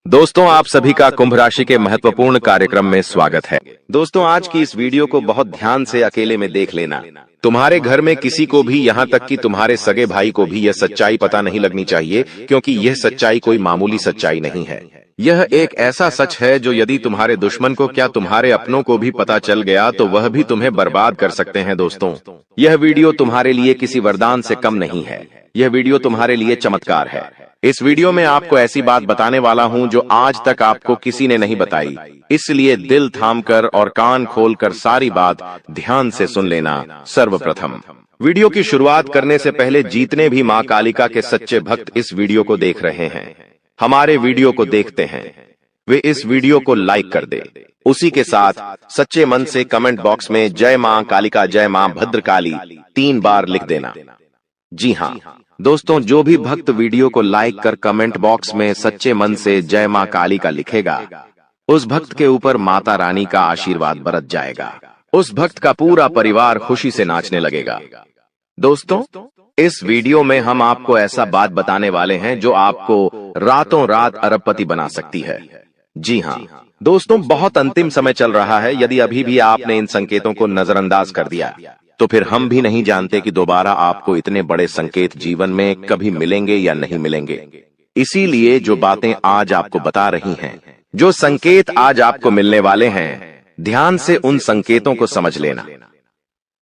दोस्तों, आप सभी का कुंभ राशि के महत्वपूर्ण कार्यक्रम में स्वागत है। दोस्तों, आज की इस वीडियो को बहुत ध्यान से अकेले में देख लेना। तुम्हारे घर में किसी को भी, यहाँ तक कि तुम्हारे सगे भाई को भी यह सच्चाई पता नहीं लगनी चाहिए, क्योंकि यह सच्चाई कोई मामूली सच्चाई नहीं है। यह एक ऐसा सच है जो यदि तुम्हारे दुश्मन को, क्या तुम्हारे अपनों को भी पता चल गया तो वह भी तुम्हें बर्बाद कर सकते हैं। दोस्तों, यह वीडियो तुम्हारे लिए किसी वरदान से कम नहीं है। यह वीडियो तुम्हारे लिए चमत्कार है। इस वीडियो में आपको ऐसी बात बताने वाला हूं जो आज तक आपको किसी ने नहीं बताई, इसलिए दिल थामकर और कान खोलकर सारी बात ध्यान से सुन लेना। सर्वप्रथम, वीडियो की शुरुआत करने से पहले जितने भी मां कालिका के सच्चे भक्त इस वीडियो को देख रहे हैं, हमारे वीडियो को देखते हैं, वे इस वीडियो को लाइक कर दे। उसी के साथ सच्चे मन से कमेंट बॉक्स में जय मां कालिका, जय मां भद्रकाली 3 बार लिख देना। जी हाँ दोस्तों, जो भी भक्त वीडियो को लाइक कर कमेंट बॉक्स में सच्चे मन से जय मां काली का लिखेगा, उस भक्त के ऊपर माता रानी का आशीर्वाद बरस जाएगा। उस भक्त का पूरा परिवार खुशी से नाचने लगेगा। दोस्तों, इस वीडियो में हम आपको ऐसा बात बताने वाले हैं जो आपको रातों रात अरबपति बना सकती है। जी हाँ दोस्तों, बहुत अंतिम समय चल रहा है। यदि अभी भी आपने इन संकेतों को नजरअंदाज कर दिया तो फिर हम भी नहीं जानते कि दोबारा आपको इतने बड़े संकेत जीवन में कभी मिलेंगे या नहीं मिलेंगे। इसीलिए जो बातें आज आपको बता रही हैं, जो संकेत आज आपको मिलने वाले हैं, ध्यान से उन संकेतों को समझ लेना।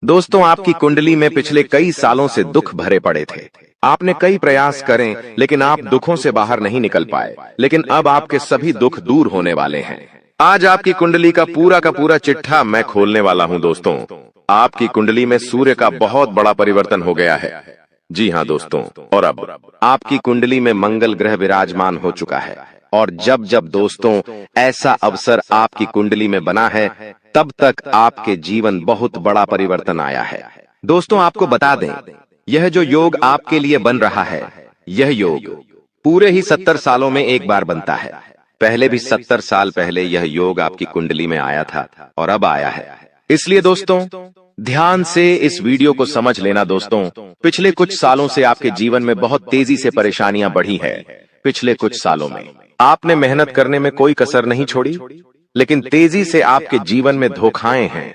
दोस्तों, आपकी कुंडली में पिछले कई सालों से दुख भरे पड़े थे। आपने कई प्रयास करें लेकिन आप दुखों से बाहर नहीं निकल पाए, लेकिन अब आपके सभी दुख दूर होने वाले हैं। आज आपकी कुंडली का पूरा चिट्ठा मैं खोलने वाला हूं। दोस्तों, आपकी कुंडली में सूर्य का बहुत बड़ा परिवर्तन हो गया है। जी हाँ दोस्तों, और अब आपकी कुंडली में मंगल ग्रह विराजमान हो चुका है। और जब जब दोस्तों ऐसा अवसर आपकी कुंडली में बना है, तब तक आपके जीवन बहुत बड़ा परिवर्तन आया है। दोस्तों, आपको बता दें, यह जो योग आपके लिए बन रहा है, यह योग पूरे ही 70 सालों में एक बार बनता है। पहले भी 70 साल पहले यह योग आपकी कुंडली में आया था और अब आया है। इसलिए दोस्तों, ध्यान से इस वीडियो को समझ लेना। दोस्तों, पिछले कुछ सालों से आपके जीवन में बहुत तेजी से परेशानियां बढ़ी है। पिछले कुछ सालों में आपने मेहनत करने में कोई कसर नहीं छोड़ी, लेकिन तेजी से आपके जीवन में धोखाएं हैं।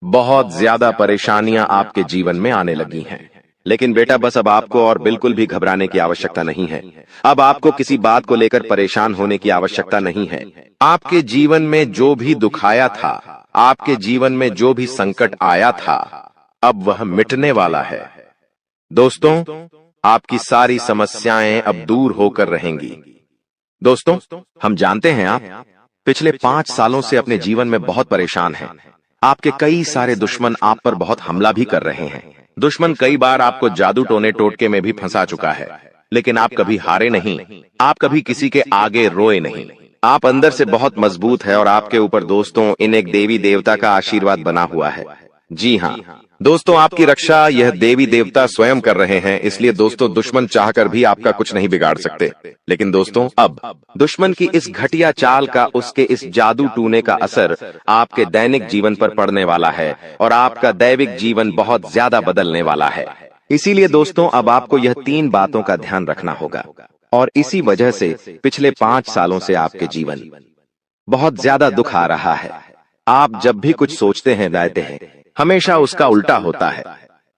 बहुत ज्यादा परेशानियां आपके जीवन में आने लगी हैं। लेकिन बेटा, बस अब आपको और बिल्कुल भी घबराने की आवश्यकता नहीं है। अब आपको किसी बात को लेकर परेशान होने की आवश्यकता नहीं है। आपके जीवन में जो भी दुख आया था, आपके जीवन में जो भी संकट आया था, अब वह मिटने वाला है। दोस्तों, आपकी सारी समस्याएं अब दूर होकर रहेंगी। दोस्तों, हम जानते हैं आप पिछले 5 सालों से अपने जीवन में बहुत परेशान हैं। आपके कई सारे दुश्मन आप पर बहुत हमला भी कर रहे हैं। दुश्मन कई बार आपको जादू टोने टोटके में भी फंसा चुका है, लेकिन आप कभी हारे नहीं। आप कभी किसी के आगे रोए नहीं। आप अंदर से बहुत मजबूत है और आपके ऊपर दोस्तों इन एक देवी देवता का आशीर्वाद बना हुआ है। जी हाँ दोस्तों, आपकी रक्षा यह देवी देवता स्वयं कर रहे हैं। इसलिए दोस्तों, दुश्मन चाहकर भी आपका कुछ नहीं बिगाड़ सकते। लेकिन दोस्तों, अब दुश्मन की इस घटिया चाल का, उसके इस जादू टूने का असर आपके दैनिक जीवन पर पड़ने वाला है और आपका दैविक जीवन बहुत ज्यादा बदलने वाला है। इसीलिए दोस्तों, अब आपको यह 3 बातों का ध्यान रखना होगा। और इसी वजह से पिछले 5 सालों से आपके जीवन बहुत ज्यादा दुख आ रहा है। आप जब भी कुछ सोचते हैं, रहते हैं, हमेशा उसका उल्टा होता है।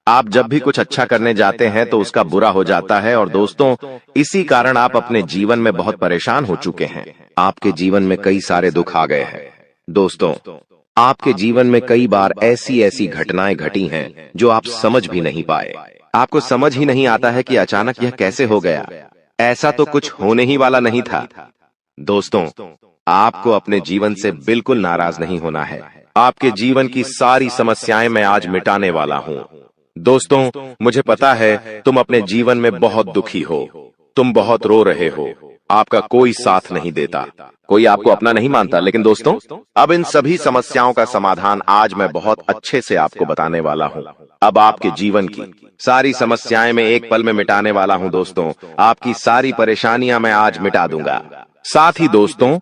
आप जब भी कुछ अच्छा करने जाते हैं तो उसका बुरा हो जाता है। और दोस्तों, इसी कारण आप अपने जीवन में बहुत परेशान हो चुके हैं। आपके जीवन में कई सारे दुख आ गए हैं। दोस्तों, आपके जीवन में कई बार ऐसी ऐसी घटनाएं घटी हैं जो आप समझ भी नहीं पाए। आपको समझ ही नहीं आता है कि अचानक यह कैसे हो गया। ऐसा तो कुछ होने ही वाला नहीं था। दोस्तों, आपको अपने जीवन से बिल्कुल नाराज नहीं होना है। आपके जीवन की सारी समस्याएं मैं आज मिटाने वाला हूं। दोस्तों, मुझे पता है तुम अपने जीवन में बहुत दुखी हो, तुम बहुत रो रहे हो, आपका कोई साथ नहीं देता, कोई आपको अपना नहीं मानता। लेकिन दोस्तों, अब इन सभी समस्याओं का समाधान आज मैं बहुत अच्छे से आपको बताने वाला हूं। अब आपके जीवन की सारी समस्याएं मैं एक पल में मिटाने वाला हूं। दोस्तों, आपकी सारी परेशानियां मैं आज मिटा दूंगा। साथ ही दोस्तों,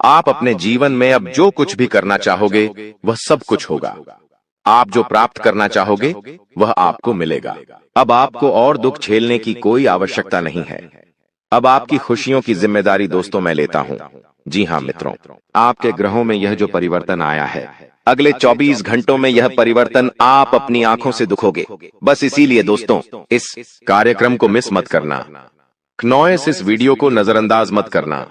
आप अपने जीवन में अब जो कुछ भी करना चाहोगे वह सब कुछ होगा। आप जो प्राप्त करना चाहोगे वह आपको मिलेगा। अब आपको और दुख झेलने की कोई आवश्यकता नहीं है। अब आपकी खुशियों की जिम्मेदारी दोस्तों मैं लेता हूँ। जी हाँ मित्रों, आपके ग्रहों में यह जो परिवर्तन आया है, अगले 24 घंटों में यह परिवर्तन आप अपनी आंखों से दिखोगे। बस इसीलिए दोस्तों इस कार्यक्रम को मिस मत करना। क्नॉयस इस वीडियो को नजरअंदाज मत करना।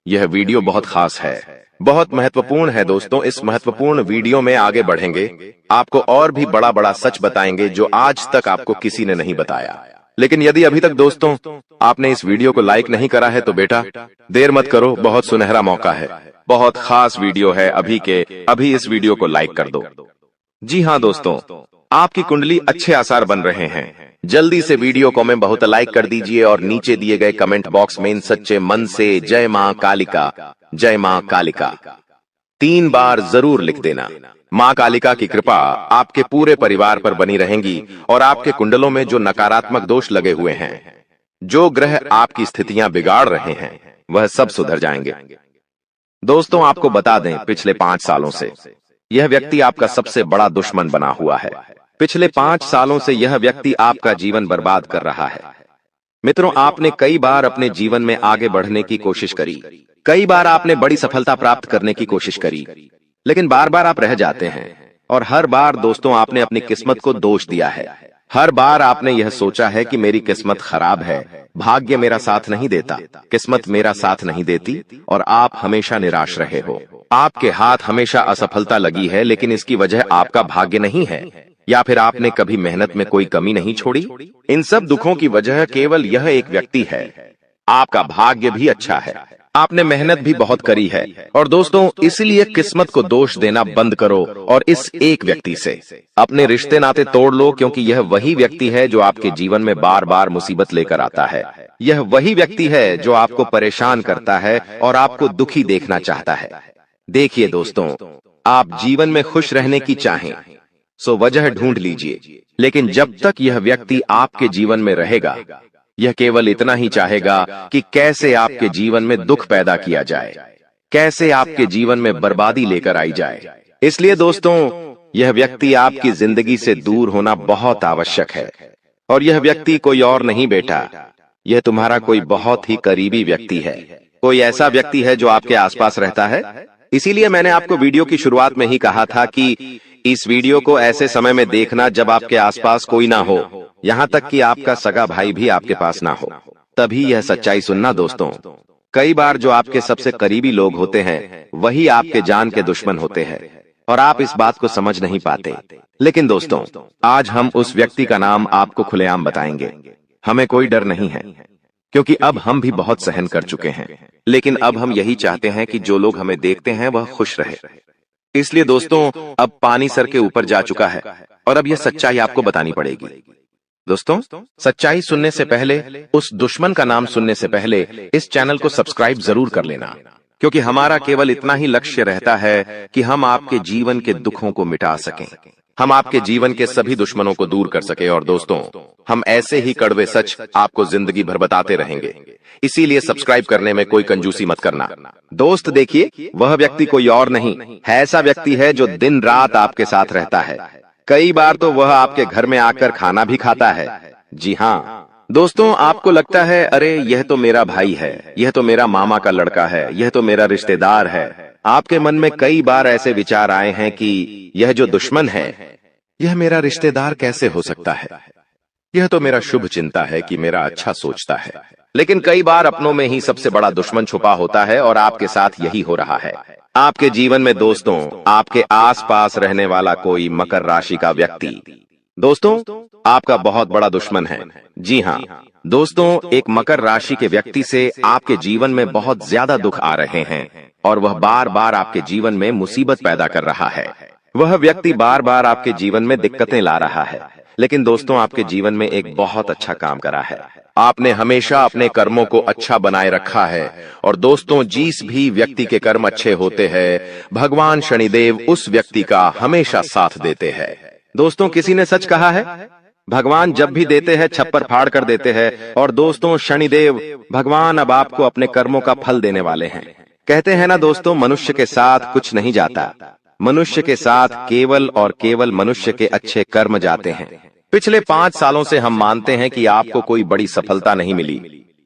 यह वीडियो बहुत खास है, बहुत महत्वपूर्ण है दोस्तों। इस महत्वपूर्ण वीडियो में आगे बढ़ेंगे, आपको और भी बड़ा बड़ा सच बताएंगे जो आज तक आपको किसी ने नहीं बताया। लेकिन यदि अभी तक दोस्तों आपने इस वीडियो को लाइक नहीं करा है तो बेटा देर मत करो, बहुत सुनहरा मौका है, बहुत खास वीडियो है, अभी इस वीडियो को लाइक कर दो। जी हाँ दोस्तों, आपकी कुंडली अच्छे आसार बन रहे हैं। जल्दी से वीडियो को में बहुत लाइक कर दीजिए और नीचे दिए गए कमेंट बॉक्स में इन सच्चे मन से जय मां कालिका, जय मां कालिका 3 बार जरूर लिख देना। मां कालिका की कृपा आपके पूरे परिवार पर बनी रहेंगी और आपके कुंडलों में जो नकारात्मक दोष लगे हुए हैं, जो ग्रह आपकी स्थितियां बिगाड़ रहे हैं, वह सब सुधर जाएंगे। दोस्तों आपको बता दें, पिछले 5 सालों से यह व्यक्ति आपका सबसे बड़ा दुश्मन बना हुआ है। पिछले 5 सालों से यह व्यक्ति आपका जीवन बर्बाद कर रहा है। मित्रों, आपने कई बार अपने जीवन में आगे बढ़ने की कोशिश करी, कई बार आपने बड़ी सफलता प्राप्त करने की कोशिश करी, लेकिन बार बार आप रह जाते हैं। और हर बार दोस्तों आपने अपनी किस्मत को दोष दिया है। हर बार आपने यह सोचा है कि मेरी किस्मत खराब है, भाग्य मेरा साथ नहीं देता, किस्मत मेरा साथ नहीं देती, और आप हमेशा निराश रहे हो। आपके हाथ हमेशा असफलता लगी है, लेकिन इसकी वजह आपका भाग्य नहीं है, या फिर आपने कभी मेहनत में कोई कमी नहीं छोड़ी। इन सब दुखों की वजह केवल यह एक व्यक्ति है। आपका भाग्य भी अच्छा है, आपने मेहनत भी बहुत करी है। और दोस्तों इसलिए किस्मत को दोष देना बंद करो और इस एक व्यक्ति से अपने रिश्ते नाते तोड़ लो, क्योंकि यह वही व्यक्ति है जो आपके जीवन में बार बार मुसीबत लेकर आता है। यह वही व्यक्ति है जो आपको परेशान करता है और आपको दुखी देखना चाहता है। देखिए दोस्तों, आप जीवन में खुश रहने की चाहें सो वजह ढूंढ लीजिए, लेकिन जब तक यह व्यक्ति आपके जीवन में रहेगा, यह केवल इतना ही चाहेगा कि कैसे आपके जीवन में दुख पैदा किया जाए, कैसे आपके जीवन में बर्बादी लेकर आई जाए। इसलिए दोस्तों यह व्यक्ति आपकी जिंदगी से दूर होना बहुत आवश्यक है। और यह व्यक्ति कोई और नहीं बेटा, यह तुम्हारा कोई बहुत ही करीबी व्यक्ति है, कोई ऐसा व्यक्ति है जो आपके आसपास रहता है। इसीलिए मैंने आपको वीडियो की शुरुआत में ही कहा था कि इस वीडियो को ऐसे समय में देखना जब आपके आसपास कोई ना हो, यहाँ तक कि आपका सगा भाई भी आपके पास ना हो, तभी यह सच्चाई सुनना दोस्तों। कई बार जो आपके सबसे करीबी लोग होते हैं वही आपके जान के दुश्मन होते हैं, और आप इस बात को समझ नहीं पाते। लेकिन दोस्तों आज हम उस व्यक्ति का नाम आपको खुलेआम बताएंगे। हमें कोई डर नहीं है, क्योंकि अब हम भी बहुत सहन कर चुके हैं। लेकिन अब हम यही चाहते हैं कि जो लोग हमें देखते हैं वह खुश रहे। इसलिए दोस्तों अब पानी सर के ऊपर जा चुका है और अब यह सच्चाई आपको बतानी पड़ेगी। दोस्तों सच्चाई सुनने से पहले, उस दुश्मन का नाम सुनने से पहले इस चैनल को सब्सक्राइब जरूर कर लेना, क्योंकि हमारा केवल इतना ही लक्ष्य रहता है कि हम आपके जीवन के दुखों को मिटा सकें, हम आपके जीवन के सभी दुश्मनों को दूर कर सके। और दोस्तों हम ऐसे ही कड़वे सच आपको जिंदगी भर बताते रहेंगे, इसीलिए सब्सक्राइब करने में कोई कंजूसी मत करना। दोस्त देखिए, वह व्यक्ति कोई और नहीं है, ऐसा व्यक्ति है जो दिन रात आपके साथ रहता है। कई बार तो वह आपके घर में आकर खाना भी खाता है। जी हाँ दोस्तों, आपको लगता है अरे यह तो मेरा भाई है, यह तो मेरा मामा का लड़का है, यह तो मेरा रिश्तेदार है। आपके मन में कई बार ऐसे विचार आए हैं कि यह जो दुश्मन है यह मेरा रिश्तेदार कैसे हो सकता है, यह तो मेरा शुभ चिंता है कि मेरा अच्छा सोचता है। लेकिन कई बार अपनों में ही सबसे बड़ा दुश्मन छुपा होता है और आपके साथ यही हो रहा है। आपके जीवन में दोस्तों आपके आसपास रहने वाला कोई मकर राशि का व्यक्ति दोस्तों आपका बहुत बड़ा दुश्मन है। जी हाँ दोस्तों, एक मकर राशि के व्यक्ति से आपके जीवन में बहुत ज्यादा दुख आ रहे हैं और वह बार बार आपके जीवन में मुसीबत पैदा कर रहा है। वह व्यक्ति बार बार आपके जीवन में दिक्कतें ला रहा है। लेकिन दोस्तों आपके जीवन में एक बहुत अच्छा काम करा है, आपने हमेशा अपने कर्मों को अच्छा बनाए रखा है। और दोस्तों जिस भी व्यक्ति के कर्म अच्छे होते हैं, भगवान शनिदेव उस व्यक्ति का हमेशा साथ देते हैं। दोस्तों किसी ने सच कहा है, भगवान जब भी देते हैं छप्पर फाड़ कर देते हैं। और दोस्तों शनिदेव भगवान अब आपको अपने कर्मों का फल देने वाले हैं। कहते हैं ना दोस्तों, मनुष्य के साथ कुछ नहीं जाता, मनुष्य के साथ केवल और केवल मनुष्य के अच्छे कर्म जाते हैं। पिछले 5 सालों से हम मानते हैं कि आपको कोई बड़ी सफलता नहीं मिली,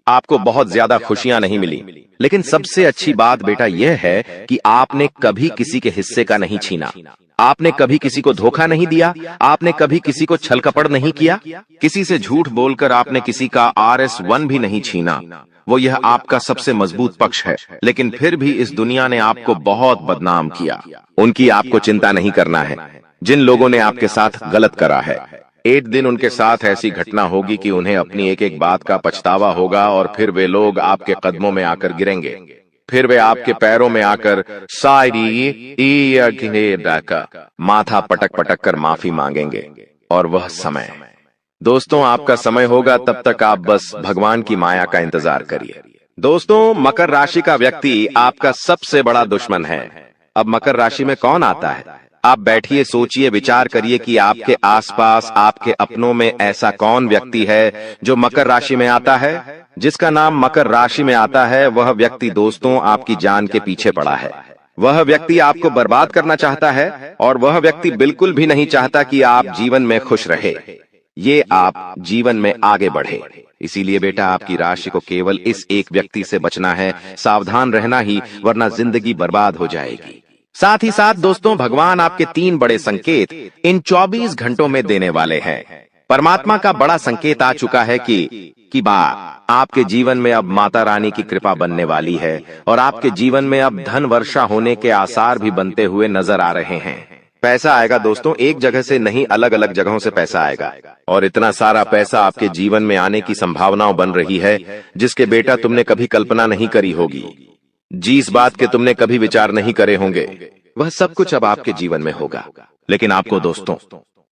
आपको बहुत ज्यादा खुशियां नहीं मिली, लेकिन सबसे अच्छी बात बेटा यह है कि आपने कभी किसी के हिस्से का नहीं छीना, आपने कभी किसी को धोखा नहीं दिया, आपने कभी किसी को छल कपट नहीं किया, किसी से झूठ बोलकर आपने किसी का RS1 भी नहीं छीना। वो यह आपका सबसे मजबूत पक्ष है, लेकिन फिर भी इस दुनिया ने आपको बहुत बदनाम किया। उनकी आपको चिंता नहीं करना है। जिन लोगों ने आपके साथ गलत करा है, एक दिन उनके साथ ऐसी घटना होगी कि उन्हें अपनी एक एक बात का पछतावा होगा और फिर वे लोग आपके कदमों में आकर गिरेंगे, फिर वे आपके पैरों में आकर माथा पटक पटक कर माफी मांगेंगे। और वह समय दोस्तों आपका समय होगा, तब तक आप बस भगवान की माया का इंतजार करिए। दोस्तों मकर राशि का व्यक्ति आपका सबसे बड़ा दुश्मन है। अब मकर राशि में कौन आता है? आप बैठिए, सोचिए, विचार करिए कि आपके आसपास आपके अपनों में ऐसा कौन व्यक्ति है जो मकर राशि में आता है। जिसका नाम मकर राशि में आता है वह व्यक्ति दोस्तों आपकी जान के पीछे पड़ा है। वह व्यक्ति आपको बर्बाद करना चाहता है और वह व्यक्ति बिल्कुल भी नहीं चाहता कि आप जीवन में खुश रहे, ये आप जीवन में आगे बढ़े। इसीलिए बेटा आपकी राशि को केवल इस एक व्यक्ति से बचना है, सावधान रहना ही, वरना जिंदगी बर्बाद हो जाएगी। साथ ही साथ दोस्तों भगवान आपके 3 बड़े संकेत इन 24 घंटों में देने वाले हैं। परमात्मा का बड़ा संकेत आ चुका है कि आपके जीवन में अब माता रानी की कृपा बनने वाली है और आपके जीवन में अब धन वर्षा होने के आसार भी बनते हुए नजर आ रहे हैं। पैसा आएगा दोस्तों, एक जगह से नहीं, अलग अलग जगहों से पैसा आएगा और इतना सारा पैसा आपके जीवन में आने की संभावनाएं बन रही है जिसके बेटा तुमने कभी कल्पना नहीं करी होगी। जिस बात के तुमने कभी विचार नहीं करे होंगे वह सब कुछ अब आपके जीवन में होगा। लेकिन आपको दोस्तों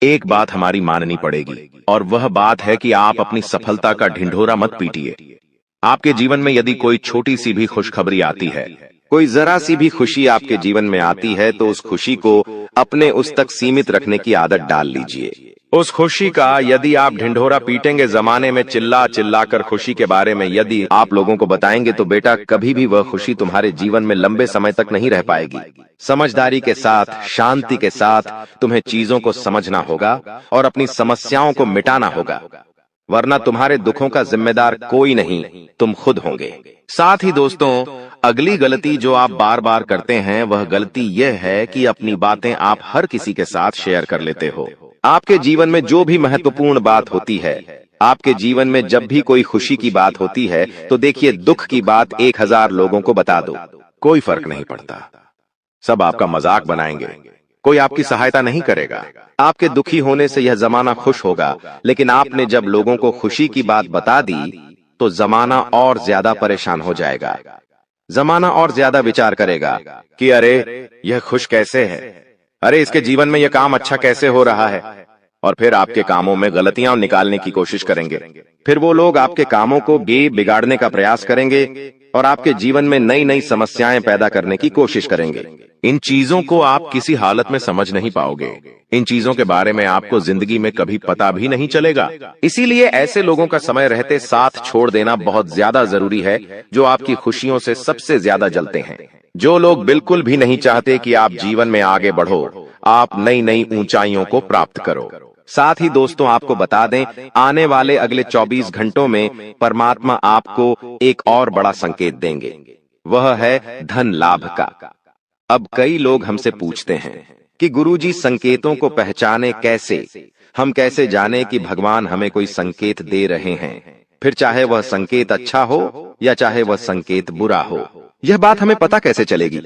एक बात हमारी माननी पड़ेगी और वह बात है कि आप अपनी सफलता का ढिंढोरा मत पीटिए। आपके जीवन में यदि कोई छोटी सी भी खुशखबरी आती है, कोई जरा सी भी खुशी आपके जीवन में आती है, तो उस खुशी को अपने उस तक सीमित रखने की आदत डाल लीजिए। उस खुशी का यदि आप ढिंढोरा पीटेंगे, जमाने में चिल्ला चिल्ला कर खुशी के बारे में यदि आप लोगों को बताएंगे, तो बेटा कभी भी वह खुशी तुम्हारे जीवन में लंबे समय तक नहीं रह पाएगी। समझदारी के साथ, शांति के साथ तुम्हें चीजों को समझना होगा और अपनी समस्याओं को मिटाना होगा, वरना तुम्हारे दुखों का जिम्मेदार कोई नहीं, तुम खुद होंगे। साथ ही दोस्तों अगली गलती जो आप बार बार करते हैं वह गलती यह है कि अपनी बातें आप हर किसी के साथ शेयर कर लेते हो। आपके जीवन में जो भी महत्वपूर्ण बात होती है, आपके जीवन में जब भी कोई खुशी की बात होती है, तो देखिए दुख की बात 1000 लोगों को बता दो, कोई फर्क नहीं पड़ता। सब आपका मजाक बनाएंगे, कोई आपकी सहायता नहीं करेगा। आपके दुखी होने से यह जमाना खुश होगा, लेकिन आपने जब लोगों को खुशी की बात बता दी तो जमाना और ज्यादा परेशान हो जाएगा। जमाना और ज्यादा विचार करेगा कि अरे यह खुश कैसे है, अरे इसके जीवन में यह काम अच्छा कैसे हो रहा है, और फिर आपके कामों में गलतियां निकालने की कोशिश करेंगे। फिर वो लोग आपके कामों को बिगाड़ने का प्रयास करेंगे और आपके जीवन में नई नई समस्याएं पैदा करने की कोशिश करेंगे। इन चीजों को आप किसी हालत में समझ नहीं पाओगे। इन चीजों के बारे में आपको जिंदगी में कभी पता भी नहीं चलेगा। इसीलिए ऐसे लोगों का समय रहते साथ छोड़ देना बहुत ज्यादा जरूरी है, जो आपकी खुशियों से सबसे ज्यादा जलते हैं। जो लोग बिल्कुल भी नहीं चाहते कि आप जीवन में आगे बढ़ो, आप नई नई ऊंचाइयों को प्राप्त करो। साथ ही दोस्तों आपको बता दें, आने वाले अगले 24 घंटों में परमात्मा आपको एक और बड़ा संकेत देंगे, वह है धन लाभ का। अब कई लोग हमसे पूछते हैं कि गुरुजी संकेतों को पहचाने कैसे, हम कैसे जाने कि भगवान हमें कोई संकेत दे रहे हैं, फिर चाहे वह संकेत अच्छा हो या चाहे वह संकेत बुरा हो, यह बात हमें पता कैसे चलेगी?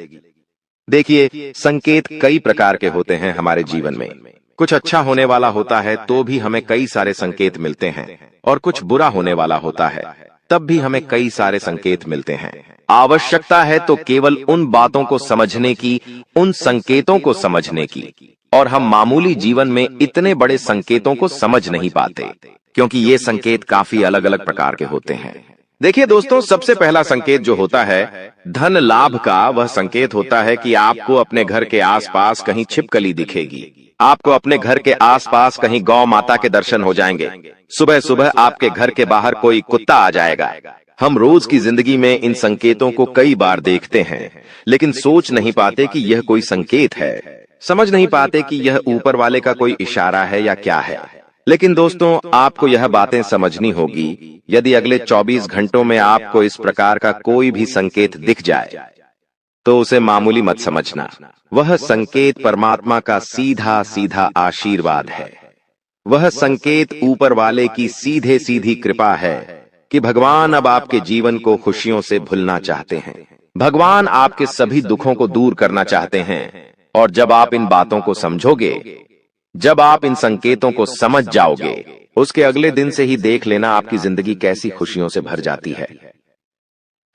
देखिए संकेत कई प्रकार के होते हैं हमारे जीवन में। कुछ अच्छा होने वाला होता है तो भी हमें कई सारे संकेत मिलते हैं, और कुछ बुरा होने वाला होता है तब भी हमें कई सारे संकेत मिलते हैं। आवश्यकता है तो केवल उन बातों को समझने की, उन संकेतों को समझने की, और हम मामूली जीवन में इतने बड़े संकेतों को समझ नहीं पाते, क्योंकि ये संकेत काफी अलग अलग प्रकार के होते हैं। देखिए दोस्तों, सबसे पहला संकेत जो होता है धन लाभ का, वह संकेत होता है कि आपको अपने घर के आसपास कहीं छिपकली दिखेगी, आपको अपने घर के आसपास कहीं गौ माता के दर्शन हो जाएंगे, सुबह सुबह आपके घर के बाहर कोई कुत्ता आ जाएगा। हम रोज की जिंदगी में इन संकेतों को कई बार देखते हैं, लेकिन सोच नहीं पाते कि यह कोई संकेत है, समझ नहीं पाते कि यह ऊपर वाले का कोई इशारा है या क्या है। लेकिन दोस्तों, आपको यह बातें समझनी होगी। यदि अगले 24 घंटों में आपको इस प्रकार का कोई भी संकेत दिख जाए तो उसे मामूली मत समझना। वह संकेत परमात्मा का सीधा सीधा आशीर्वाद है। वह संकेत ऊपर वाले की सीधे सीधी कृपा है कि भगवान अब आपके जीवन को खुशियों से भुलना चाहते हैं। भगवान आपके सभी दुखों को दूर करना चाहते हैं। और जब आप इन बातों को समझोगे, जब आप इन संकेतों को समझ जाओगे, उसके अगले दिन से ही देख लेना आपकी जिंदगी कैसी खुशियों से भर जाती है।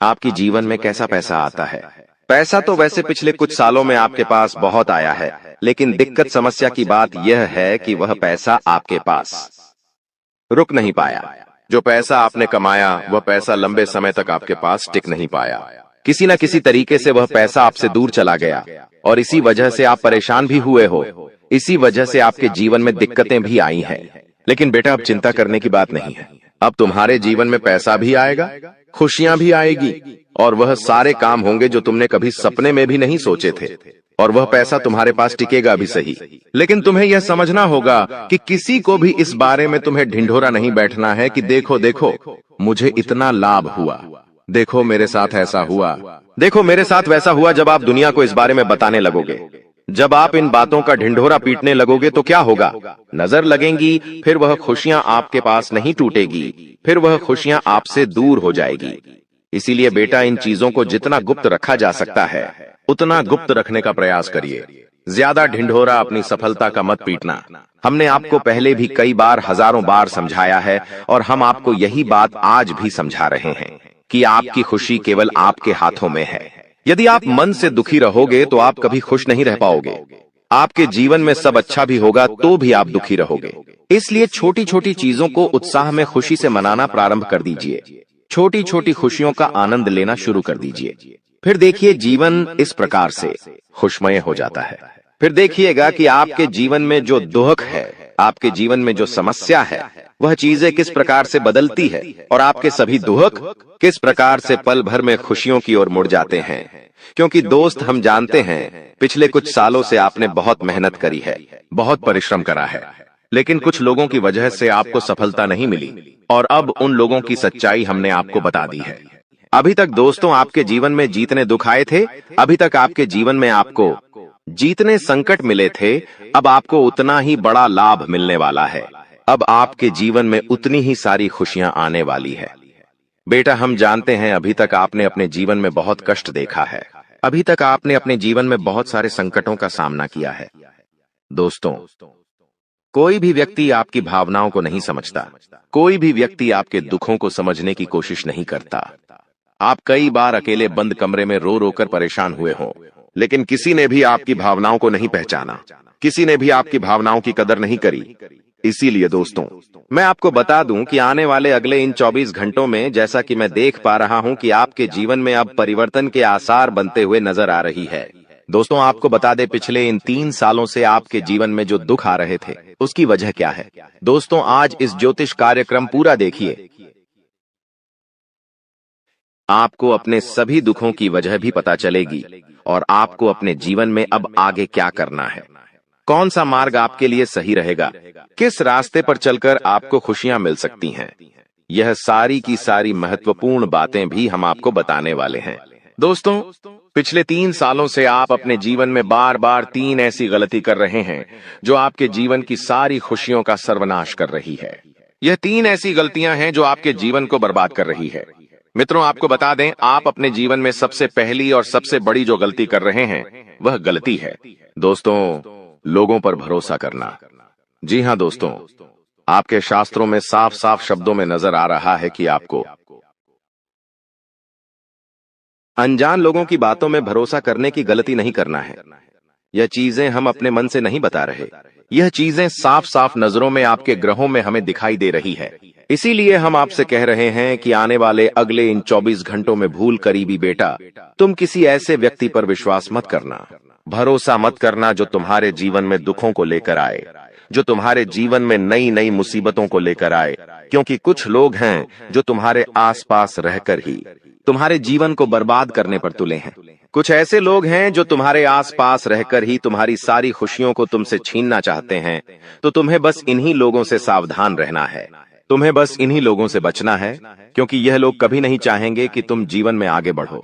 आपकी जीवन में कैसा पैसा आता है। पैसा तो वैसे पिछले कुछ सालों में आपके पास बहुत आया है, लेकिन दिक्कत समस्या की बात यह है कि वह पैसा आपके पास रुक नहीं पाया। जो पैसा आपने कमाया, वह पैसा लंबे समय तक आपके पास टिक नहीं पाया। किसी न किसी तरीके से वह पैसा आपसे दूर चला गया और इसी वजह से आप परेशान भी हुए हो। इसी वजह से आपके जीवन में दिक्कतें भी आई हैं। लेकिन बेटा, अब चिंता करने की बात नहीं है। अब तुम्हारे जीवन में पैसा भी आएगा, खुशियां भी आएगी और वह सारे काम होंगे जो तुमने कभी सपने में भी नहीं सोचे थे। और वह पैसा तुम्हारे पास टिकेगा भी सही, लेकिन तुम्हें यह समझना होगा कि किसी को भी इस बारे में तुम्हें ढिंढोरा नहीं बैठना है कि देखो देखो मुझे इतना लाभ हुआ, देखो मेरे साथ ऐसा हुआ, देखो मेरे साथ वैसा हुआ। जब आप दुनिया को इस बारे में बताने लगोगे, जब आप इन बातों का ढिंढोरा पीटने लगोगे तो क्या होगा? नजर लगेंगी, फिर वह खुशियां आपके पास नहीं टूटेगी, फिर वह खुशियां आपसे दूर हो जाएगी। इसीलिए बेटा, इन चीजों को जितना गुप्त रखा जा सकता है उतना गुप्त रखने का प्रयास करिए। ज्यादा ढिंढोरा अपनी सफलता का मत पीटना। हमने आपको पहले भी कई बार, हजारों बार समझाया है और हम आपको यही बात आज भी समझा रहे हैं कि आपकी खुशी केवल आपके हाथों में है। यदि आप मन से दुखी रहोगे तो आप कभी खुश नहीं रह पाओगे। आपके जीवन में सब अच्छा भी होगा तो भी आप दुखी रहोगे। इसलिए छोटी छोटी चीजों को उत्साह में खुशी से मनाना प्रारंभ कर दीजिए। छोटी छोटी खुशियों का आनंद लेना शुरू कर दीजिए। फिर देखिए जीवन इस प्रकार से खुशमय हो जाता है। फिर देखिएगा कि आपके जीवन में जो दुख है, आपके जीवन में जो समस्या है, वह चीजें किस प्रकार से बदलती है और आपके सभी दुख किस प्रकार से पल भर में खुशियों की ओर मुड़ जाते हैं। क्योंकि दोस्त, हम जानते हैं पिछले कुछ सालों से आपने बहुत मेहनत करी है, बहुत परिश्रम करा है, लेकिन कुछ लोगों की वजह से आपको सफलता नहीं मिली और अब उन लोगों की सच्चाई हमने आपको बता दी है। अभी तक दोस्तों आपके जीवन में जितने दुख आए थे, अभी तक आपके जीवन में आपको जितने संकट मिले थे, अब आपको उतना ही बड़ा लाभ मिलने वाला है। अब आपके जीवन में उतनी ही सारी खुशियां आने वाली है। बेटा, हम जानते हैं अभी तक आपने अपने जीवन में बहुत कष्ट देखा है। अभी तक आपने अपने जीवन में बहुत सारे संकटों का सामना किया है। दोस्तों, कोई भी व्यक्ति आपकी भावनाओं को नहीं समझता। कोई भी व्यक्ति आपके दुखों को समझने की कोशिश नहीं करता। आप कई बार अकेले बंद कमरे में रो रो कर परेशान हुए हों, लेकिन किसी ने भी आपकी भावनाओं को नहीं पहचाना, किसी ने भी आपकी भावनाओं की कदर नहीं करी। इसीलिए दोस्तों, मैं आपको बता दूं कि आने वाले अगले इन 24 घंटों में, जैसा कि मैं देख पा रहा हूं कि आपके जीवन में अब परिवर्तन के आसार बनते हुए नजर आ रही है। दोस्तों, आपको बता दें, पिछले इन 3 सालों से आपके जीवन में जो दुख आ रहे थे, उसकी वजह क्या है? दोस्तों, आज इस ज्योतिष कार्यक्रम पूरा देखिए। आपको अपने सभी दुखों की वजह भी पता चलेगी और आपको अपने जीवन में अब आगे क्या करना है, कौन सा मार्ग आपके लिए सही रहेगा, किस रास्ते पर चलकर आपको खुशियां मिल सकती हैं। यह सारी की सारी महत्वपूर्ण बातें भी हम आपको बताने वाले हैं। दोस्तों, पिछले 3 सालों से आप अपने जीवन में बार बार 3 ऐसी गलती कर रहे हैं जो आपके जीवन की सारी खुशियों का सर्वनाश कर रही है। यह 3 ऐसी गलतियां हैं जो आपके जीवन को बर्बाद कर रही है। मित्रों, आपको बता दें, आप अपने जीवन में सबसे पहली और सबसे बड़ी जो गलती कर रहे हैं, वह गलती है दोस्तों, लोगों पर भरोसा करना। जी हां दोस्तों, आपके शास्त्रों में साफ साफ शब्दों में नजर आ रहा है कि आपको अनजान लोगों की बातों में भरोसा करने की गलती नहीं करना है। यह चीजें हम अपने मन से नहीं बता रहे, यह चीजें साफ साफ नजरों में आपके ग्रहों में हमें दिखाई दे रही है। इसीलिए हम आपसे कह रहे हैं कि आने वाले अगले इन 24 घंटों में भूल करीबी बेटा, तुम किसी ऐसे व्यक्ति पर विश्वास मत करना, भरोसा मत करना जो तुम्हारे जीवन में दुखों को लेकर आए, जो तुम्हारे जीवन में नई नई मुसीबतों को लेकर आए। क्योंकि कुछ लोग हैं जो तुम्हारे आसपास रहकर ही तुम्हारे जीवन को बर्बाद करने पर तुले हैं। कुछ ऐसे लोग हैं जो तुम्हारे आसपास रहकर ही तुम्हारी सारी खुशियों को तुमसे छीनना चाहते हैं। तो तुम्हें बस इन्हीं लोगों से सावधान रहना है, तुम्हें बस इन्हीं लोगों से बचना है, क्योंकि यह लोग कभी नहीं चाहेंगे कि तुम जीवन में आगे बढ़ो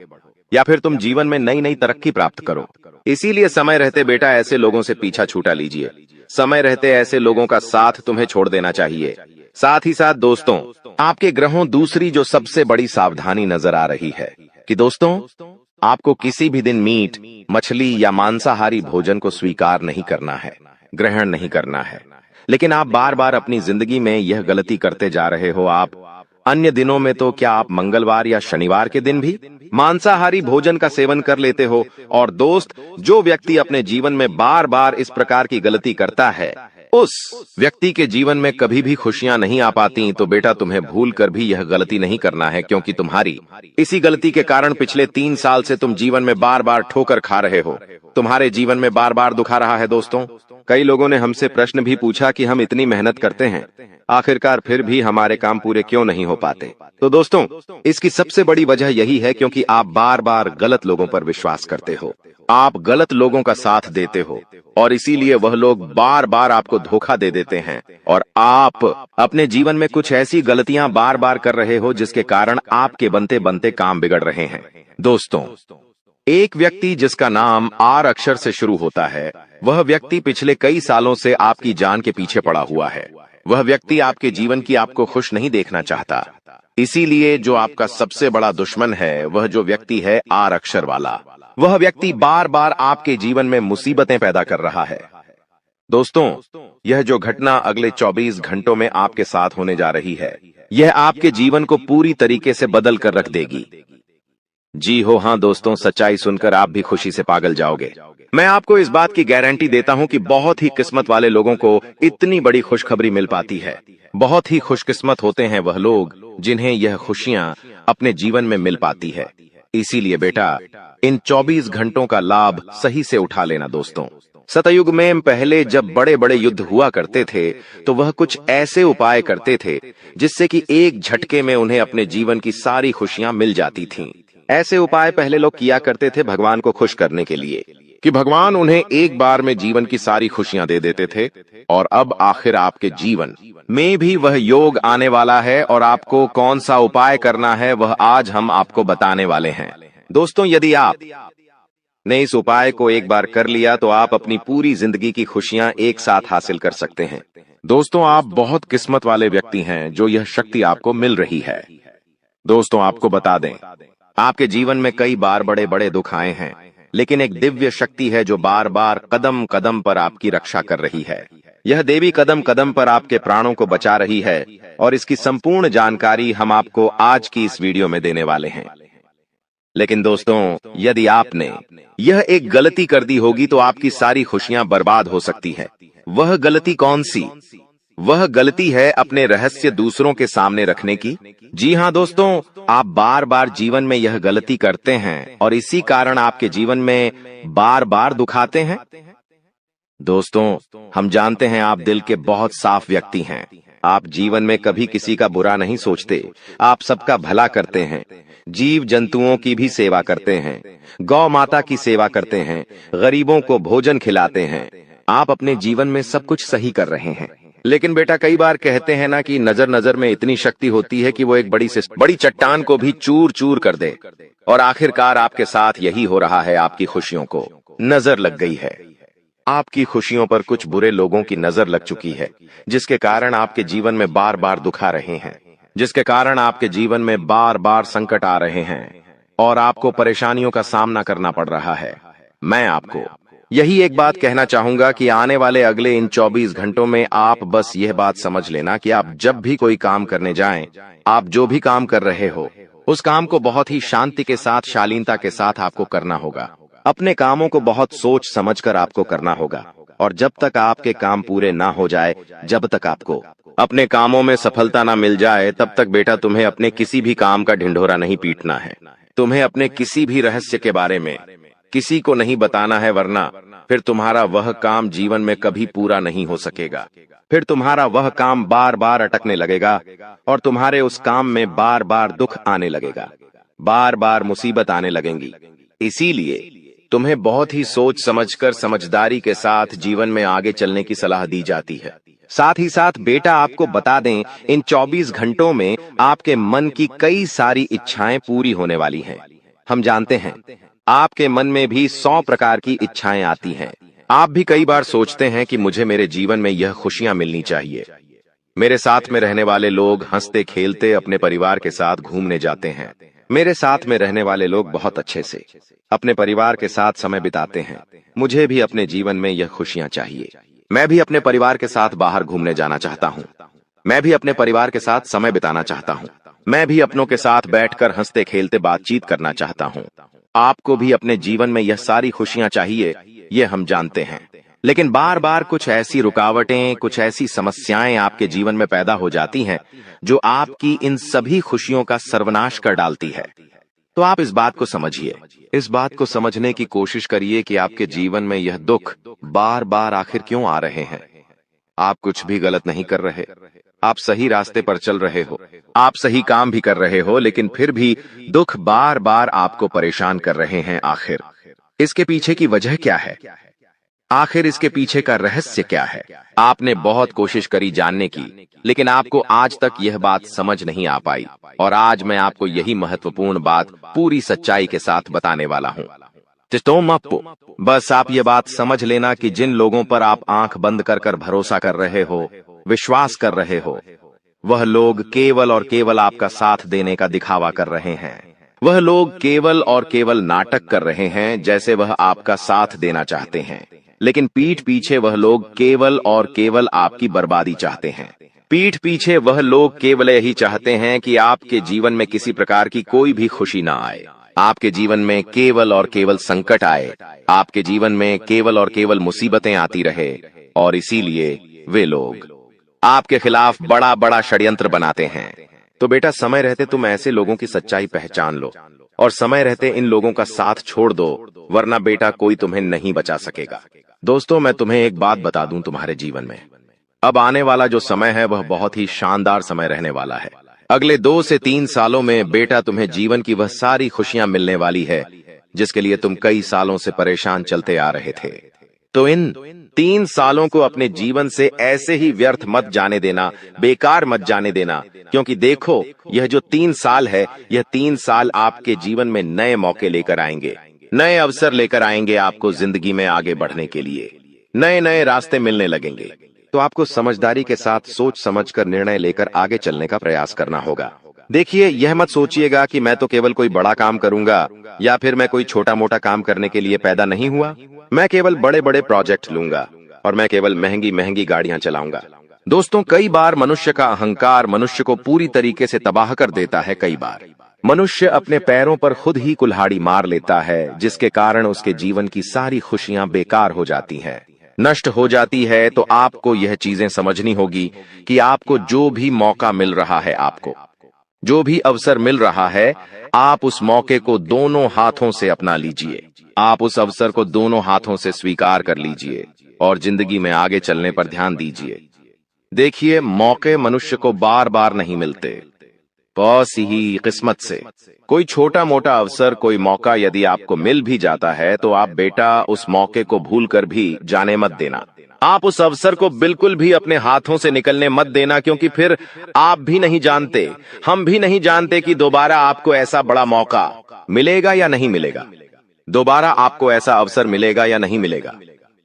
या फिर तुम जीवन में नई नई तरक्की प्राप्त करो। इसीलिए समय रहते बेटा ऐसे लोगों से पीछा छूटा लीजिए। समय रहते ऐसे लोगों का साथ तुम्हें छोड़ देना चाहिए। साथ ही साथ दोस्तों, आपके ग्रहों दूसरी जो सबसे बड़ी सावधानी नजर आ रही है कि दोस्तों, आपको किसी भी दिन मीट, मछली या मांसाहारी भोजन को स्वीकार नहीं करना है, ग्रहण नहीं करना है। लेकिन आप बार बार अपनी जिंदगी में यह गलती करते जा रहे हो। आप अन्य दिनों में तो क्या आप मंगलवार या शनिवार के दिन भी मांसाहारी भोजन का सेवन कर लेते हो। और दोस्त, जो व्यक्ति अपने जीवन में बार बार इस प्रकार की गलती करता है, उस व्यक्ति के जीवन में कभी भी खुशियां नहीं आ पाती। तो बेटा तुम्हें भूल कर भी यह गलती नहीं करना है, क्योंकि तुम्हारी इसी गलती के कारण पिछले 3 साल से तुम जीवन में बार बार ठोकर खा रहे हो, तुम्हारे जीवन में बार बार दुख आ रहा है। दोस्तों, कई लोगों ने हमसे प्रश्न भी पूछा कि हम इतनी मेहनत करते हैं, आखिरकार फिर भी हमारे काम पूरे क्यों नहीं हो पाते। तो दोस्तों, इसकी सबसे बड़ी वजह यही है क्योंकि आप बार बार गलत लोगों पर विश्वास करते हो, आप गलत लोगों का साथ देते हो, और इसीलिए वह लोग बार बार आपको धोखा दे देते हैं। और आप अपने जीवन में कुछ ऐसी गलतियां बार बार कर रहे हो जिसके कारण आपके बनते बनते काम बिगड़ रहे हैं। दोस्तों, एक व्यक्ति जिसका नाम आर अक्षर से शुरू होता है, वह व्यक्ति पिछले कई सालों से आपकी जान के पीछे पड़ा हुआ है। वह व्यक्ति आपके जीवन की आपको खुश नहीं देखना चाहता। इसीलिए जो आपका सबसे बड़ा दुश्मन है, वह जो व्यक्ति है आर अक्षर वाला, वह व्यक्ति बार बार आपके जीवन में मुसीबतें पैदा कर रहा है। दोस्तों, यह जो घटना अगले 24 घंटों में आपके साथ होने जा रही है, यह आपके जीवन को पूरी तरीके से बदल कर रख देगी। जी हो हाँ दोस्तों, सच्चाई सुनकर आप भी खुशी से पागल जाओगे। मैं आपको इस बात की गारंटी देता हूं कि बहुत ही किस्मत वाले लोगों को इतनी बड़ी खुशखबरी मिल पाती है। बहुत ही खुशकिस्मत होते हैं वह लोग जिन्हें यह खुशियां अपने जीवन में मिल पाती है। इसीलिए बेटा, इन 24 घंटों का लाभ सही से उठा लेना। दोस्तों, सतयुग में पहले जब बड़े बड़े युद्ध हुआ करते थे, तो वह कुछ ऐसे उपाय करते थे जिससे कि एक झटके में उन्हें अपने जीवन की सारी खुशियां मिल जाती थीं। ऐसे उपाय पहले लोग किया करते थे भगवान को खुश करने के लिए, कि भगवान उन्हें एक बार में जीवन की सारी खुशियां दे देते थे। और अब आखिर आपके जीवन में भी वह योग आने वाला है, और आपको कौन सा उपाय करना है वह आज हम आपको बताने वाले हैं। दोस्तों, यदि आप ने इस उपाय को एक बार कर लिया तो आप अपनी पूरी जिंदगी की खुशियां एक साथ हासिल कर सकते हैं। दोस्तों, आप बहुत किस्मत वाले व्यक्ति हैं जो यह शक्ति आपको मिल रही है। दोस्तों, आपको बता दें, आपके जीवन में कई बार बड़े बड़े दुख आए हैं, लेकिन एक दिव्य शक्ति है जो बार बार कदम कदम पर आपकी रक्षा कर रही है। यह देवी कदम कदम पर आपके प्राणों को बचा रही है, और इसकी संपूर्ण जानकारी हम आपको आज की इस वीडियो में देने वाले हैं। लेकिन दोस्तों, यदि आपने यह एक गलती कर दी होगी तो आपकी सारी खुशियां बर्बाद हो सकती है। वह गलती कौन सी? वह गलती है अपने रहस्य दूसरों के सामने रखने की। जी हाँ दोस्तों, आप बार बार जीवन में यह गलती करते हैं और इसी कारण आपके जीवन में बार बार दुख आते हैं। दोस्तों, हम जानते हैं आप दिल के बहुत साफ व्यक्ति हैं। आप जीवन में कभी किसी का बुरा नहीं सोचते, आप सबका भला करते हैं, जीव जंतुओं की भी सेवा करते हैं, गौ माता की सेवा करते हैं, गरीबों को भोजन खिलाते हैं। आप अपने जीवन में सब कुछ सही कर रहे हैं। लेकिन बेटा, कई बार कहते हैं ना कि नजर नजर में इतनी शक्ति होती है कि वो एक बड़ी से बड़ी चट्टान को भी चूर चूर कर दे। और आखिरकार आपके साथ यही हो रहा है। आपकी खुशियों को नजर लग गई है। आपकी खुशियों पर कुछ बुरे लोगों की नजर लग चुकी है, जिसके कारण आपके जीवन में बार बार दुख आ रहे हैं, जिसके कारण आपके जीवन में बार बार संकट आ रहे हैं और आपको परेशानियों का सामना करना पड़ रहा है। मैं आपको यही एक बात कहना चाहूंगा कि आने वाले अगले इन 24 घंटों में आप बस यह बात समझ लेना कि आप जब भी कोई काम करने जाएं, आप जो भी काम कर रहे हो, उस काम को बहुत ही शांति के साथ, शालीनता के साथ आपको करना होगा। अपने कामों को बहुत सोच समझकर आपको करना होगा। और जब तक आपके काम पूरे ना हो जाए, जब तक आपको अपने कामों में सफलता ना मिल जाए, तब तक बेटा तुम्हें अपने किसी भी काम का ढिंढोरा नहीं पीटना है। तुम्हें अपने किसी भी रहस्य के बारे में किसी को नहीं बताना है, वरना फिर तुम्हारा वह काम जीवन में कभी पूरा नहीं हो सकेगा। फिर तुम्हारा वह काम बार बार अटकने लगेगा और तुम्हारे उस काम में बार बार दुख आने लगेगा। बार बार मुसीबत आने लगेंगी। इसीलिए तुम्हें बहुत ही सोच समझकर समझदारी के साथ जीवन में आगे चलने की सलाह दी जाती है। साथ ही साथ बेटा आपको बता दें, इन 24 घंटों में आपके मन की कई सारी इच्छाएं पूरी होने वाली हैं। हम जानते हैं आपके मन में भी 100 प्रकार की इच्छाएं आती हैं। आप भी कई बार सोचते हैं कि मुझे मेरे जीवन में यह खुशियां मिलनी चाहिए, मेरे साथ में रहने वाले लोग हंसते खेलते अपने परिवार के साथ घूमने जाते हैं, मेरे साथ में रहने वाले लोग बहुत अच्छे से अपने परिवार के साथ समय बिताते हैं, मुझे भी अपने जीवन में यह खुशियां चाहिए। मैं भी अपने परिवार के साथ बाहर घूमने जाना चाहता हूँ, मैं भी अपने परिवार के साथ समय बिताना चाहता हूँ, मैं भी अपनों के साथ बैठकर हंसते खेलते बातचीत करना चाहता हूँ। आपको भी अपने जीवन में यह सारी खुशियां चाहिए, ये हम जानते हैं। लेकिन बार बार कुछ ऐसी रुकावटें, कुछ ऐसी समस्याएं आपके जीवन में पैदा हो जाती हैं जो आपकी इन सभी खुशियों का सर्वनाश कर डालती है। तो आप इस बात को समझिए, इस बात को समझने की कोशिश करिए कि आपके जीवन में यह दुख बार बार आखिर क्यों आ रहे हैं। आप कुछ भी गलत नहीं कर रहे, आप सही रास्ते पर चल रहे हो, आप सही काम भी कर रहे हो, लेकिन फिर भी दुख बार बार आपको परेशान कर रहे हैं। आखिर इसके पीछे की वजह क्या है? आखिर इसके पीछे का रहस्य क्या है? आपने बहुत कोशिश करी जानने की, लेकिन आपको आज तक यह बात समझ नहीं आ पाई, और आज मैं आपको यही महत्वपूर्ण बात पूरी सच्चाई के साथ बताने वाला हूँ। बस आप ये बात समझ लेना कि जिन लोगों पर आप आंख बंद कर कर भरोसा कर रहे हो, विश्वास कर रहे हो, वह लोग केवल और केवल आपका साथ देने का दिखावा कर रहे हैं। वह लोग केवल और केवल नाटक कर रहे हैं जैसे वह आपका साथ देना चाहते हैं, लेकिन पीठ पीछे वह लोग केवल और केवल आपकी बर्बादी चाहते हैं। पीठ पीछे वह लोग केवल यही चाहते हैं कि आपके जीवन में किसी प्रकार की कोई भी खुशी ना आए, आपके जीवन में केवल और केवल संकट आए, आपके जीवन में केवल और केवल मुसीबतें आती रहे, और इसीलिए वे लोग आपके खिलाफ बड़ा बड़ा षड्यंत्र बनाते हैं। तो बेटा, समय रहते तुम ऐसे लोगों की सच्चाई पहचान लो, और समय रहते इन लोगों का साथ छोड़ दो, वरना बेटा कोई तुम्हें नहीं बचा सकेगा। दोस्तों, मैं तुम्हें एक बात बता दूं, तुम्हारे जीवन में अब आने वाला जो समय है वह बहुत ही शानदार समय रहने वाला है। अगले 2 से 3 सालों में बेटा तुम्हें जीवन की वह सारी खुशियां मिलने वाली है जिसके लिए तुम कई सालों से परेशान चलते आ रहे थे। तो इन 3 सालों को अपने जीवन से ऐसे ही व्यर्थ मत जाने देना, बेकार मत जाने देना, क्योंकि देखो, यह जो 3 साल है, यह 3 साल आपके जीवन में नए मौके लेकर आएंगे, नए अवसर लेकर आएंगे। आपको जिंदगी में आगे बढ़ने के लिए नए नए रास्ते मिलने लगेंगे। तो आपको समझदारी के साथ सोच समझकर निर्णय लेकर आगे चलने का प्रयास करना होगा। देखिए, यह मत सोचिएगा कि मैं तो केवल कोई बड़ा काम करूंगा, या फिर मैं कोई छोटा मोटा काम करने के लिए पैदा नहीं हुआ, मैं केवल बड़े बड़े प्रोजेक्ट लूंगा, और मैं केवल महंगी महंगी गाड़ियां चलाऊंगा। दोस्तों, कई बार मनुष्य का अहंकार मनुष्य को पूरी तरीके से तबाह कर देता है। कई बार मनुष्य अपने पैरों पर खुद ही कुल्हाड़ी मार लेता है, जिसके कारण उसके जीवन की सारी खुशियां बेकार हो जाती हैं, नष्ट हो जाती है। तो आपको यह चीजें समझनी होगी कि आपको जो भी मौका मिल रहा है, आपको जो भी अवसर मिल रहा है, आप उस मौके को दोनों हाथों से अपना लीजिए। आप उस अवसर को दोनों हाथों से स्वीकार कर लीजिए और जिंदगी में आगे चलने पर ध्यान दीजिए। देखिए, मौके मनुष्य को बार बार नहीं मिलते, बस ही किस्मत से। कोई छोटा मोटा अवसर, कोई मौका यदि आपको मिल भी जाता है, तो आप बेटा उस मौके को भूलकर भी जाने मत देना। आप उस अवसर को बिल्कुल भी अपने हाथों से निकलने मत देना, क्योंकि फिर आप भी नहीं जानते, हम भी नहीं जानते कि दोबारा आपको ऐसा बड़ा मौका मिलेगा या नहीं मिलेगा, दोबारा आपको ऐसा अवसर मिलेगा या नहीं मिलेगा।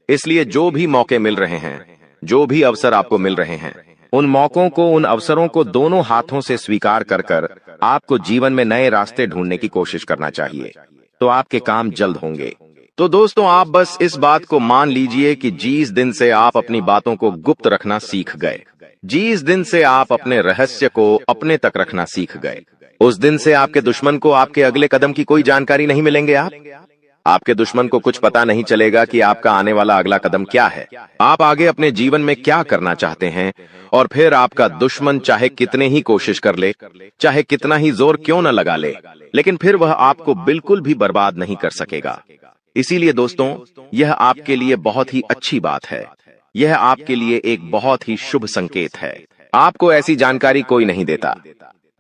इसलिए जो भी मौके मिल रहे हैं, जो भी अवसर आपको मिल रहे हैं, उन मौकों को, उन अवसरों को दोनों हाथों से स्वीकार कर कर आपको जीवन में नए रास्ते ढूंढने की कोशिश करना चाहिए। तो आपके काम जल्द होंगे। तो दोस्तों, आप बस इस बात को मान लीजिए कि जिस दिन से आप अपनी बातों को गुप्त रखना सीख गए, जिस दिन से आप अपने रहस्य को अपने तक रखना सीख गए, उस दिन से आपके दुश्मन को आपके अगले कदम की कोई जानकारी नहीं मिलेंगे। आपके दुश्मन को कुछ पता नहीं चलेगा कि आपका आने वाला अगला कदम क्या है, आप आगे अपने जीवन में क्या करना चाहते हैं। और फिर आपका दुश्मन चाहे कितने ही कोशिश कर ले, चाहे कितना ही जोर क्यों न लगा ले, लेकिन फिर वह आपको बिल्कुल भी बर्बाद नहीं कर सकेगा। इसीलिए दोस्तों, यह आपके लिए बहुत ही अच्छी बात है, यह आपके लिए एक बहुत ही शुभ संकेत है। आपको ऐसी जानकारी कोई नहीं देता।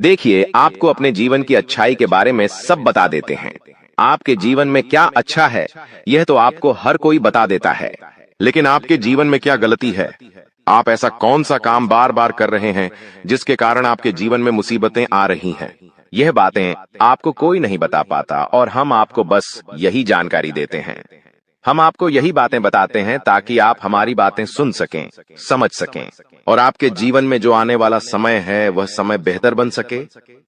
देखिए, आपको अपने जीवन की अच्छाई के बारे में सब बता देते हैं। आपके जीवन में क्या अच्छा है, यह तो आपको हर कोई बता देता है। लेकिन आपके जीवन में क्या गलती है? आप ऐसा कौन सा काम बार बार कर रहे हैं जिसके कारण आपके जीवन में मुसीबतें आ रही हैं? यह बातें आपको कोई नहीं बता पाता और हम आपको बस यही जानकारी देते हैं। हम आपको यही बातें बताते हैं ताकि आप हमारी बातें सुन सकें, समझ सकें और आपके जीवन में जो आने वाला समय है वह समय बेहतर बन सके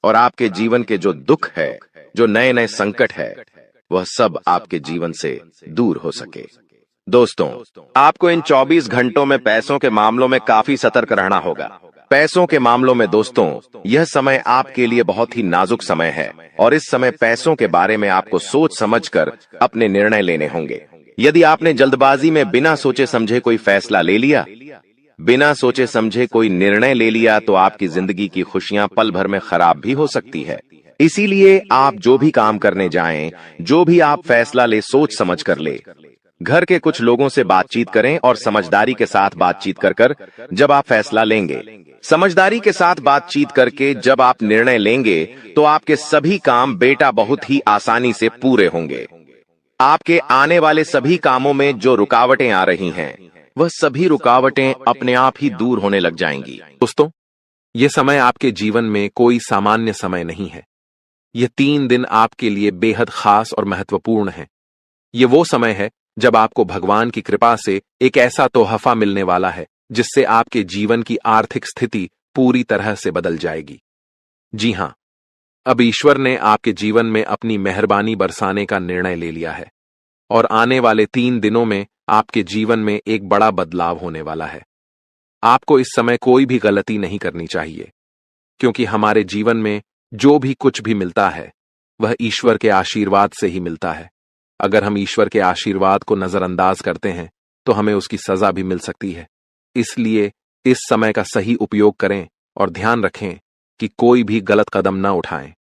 और आपके जीवन के जो दुख है, जो नए नए संकट है, वह सब आपके जीवन से दूर हो सके। दोस्तों, आपको इन 24 घंटों में पैसों के मामलों में काफी सतर्क रहना होगा। पैसों के मामलों में दोस्तों, यह समय आपके लिए बहुत ही नाजुक समय है और इस समय पैसों के बारे में आपको सोच समझकर अपने निर्णय लेने होंगे। यदि आपने जल्दबाजी में बिना सोचे समझे कोई फैसला ले लिया, बिना सोचे समझे कोई निर्णय ले लिया, तो आपकी जिंदगी की खुशियां पल भर में खराब भी हो सकती है। इसीलिए आप जो भी काम करने जाएं, जो भी आप फैसला ले, सोच समझ कर ले। घर के कुछ लोगों से बातचीत करें और समझदारी के साथ बातचीत कर जब आप फैसला लेंगे, समझदारी के साथ बातचीत करके जब आप निर्णय लेंगे, तो आपके सभी काम बेटा बहुत ही आसानी से पूरे होंगे। आपके आने वाले सभी कामों में जो रुकावटें आ रही हैं, वह सभी रुकावटें अपने आप ही दूर होने लग जाएंगी। दोस्तों, यह समय आपके जीवन में कोई सामान्य समय नहीं है। यह 3 दिन आपके लिए बेहद खास और महत्वपूर्ण है। यह वो समय है जब आपको भगवान की कृपा से एक ऐसा तोहफा मिलने वाला है जिससे आपके जीवन की आर्थिक स्थिति पूरी तरह से बदल जाएगी। जी हां, अब ईश्वर ने आपके जीवन में अपनी मेहरबानी बरसाने का निर्णय ले लिया है और आने वाले 3 दिनों में आपके जीवन में एक बड़ा बदलाव होने वाला है। आपको इस समय कोई भी गलती नहीं करनी चाहिए, क्योंकि हमारे जीवन में जो भी कुछ भी मिलता है वह ईश्वर के आशीर्वाद से ही मिलता है। अगर हम ईश्वर के आशीर्वाद को नजरअंदाज करते हैं तो हमें उसकी सजा भी मिल सकती है। इसलिए इस समय का सही उपयोग करें और ध्यान रखें कि कोई भी गलत कदम न उठाएं।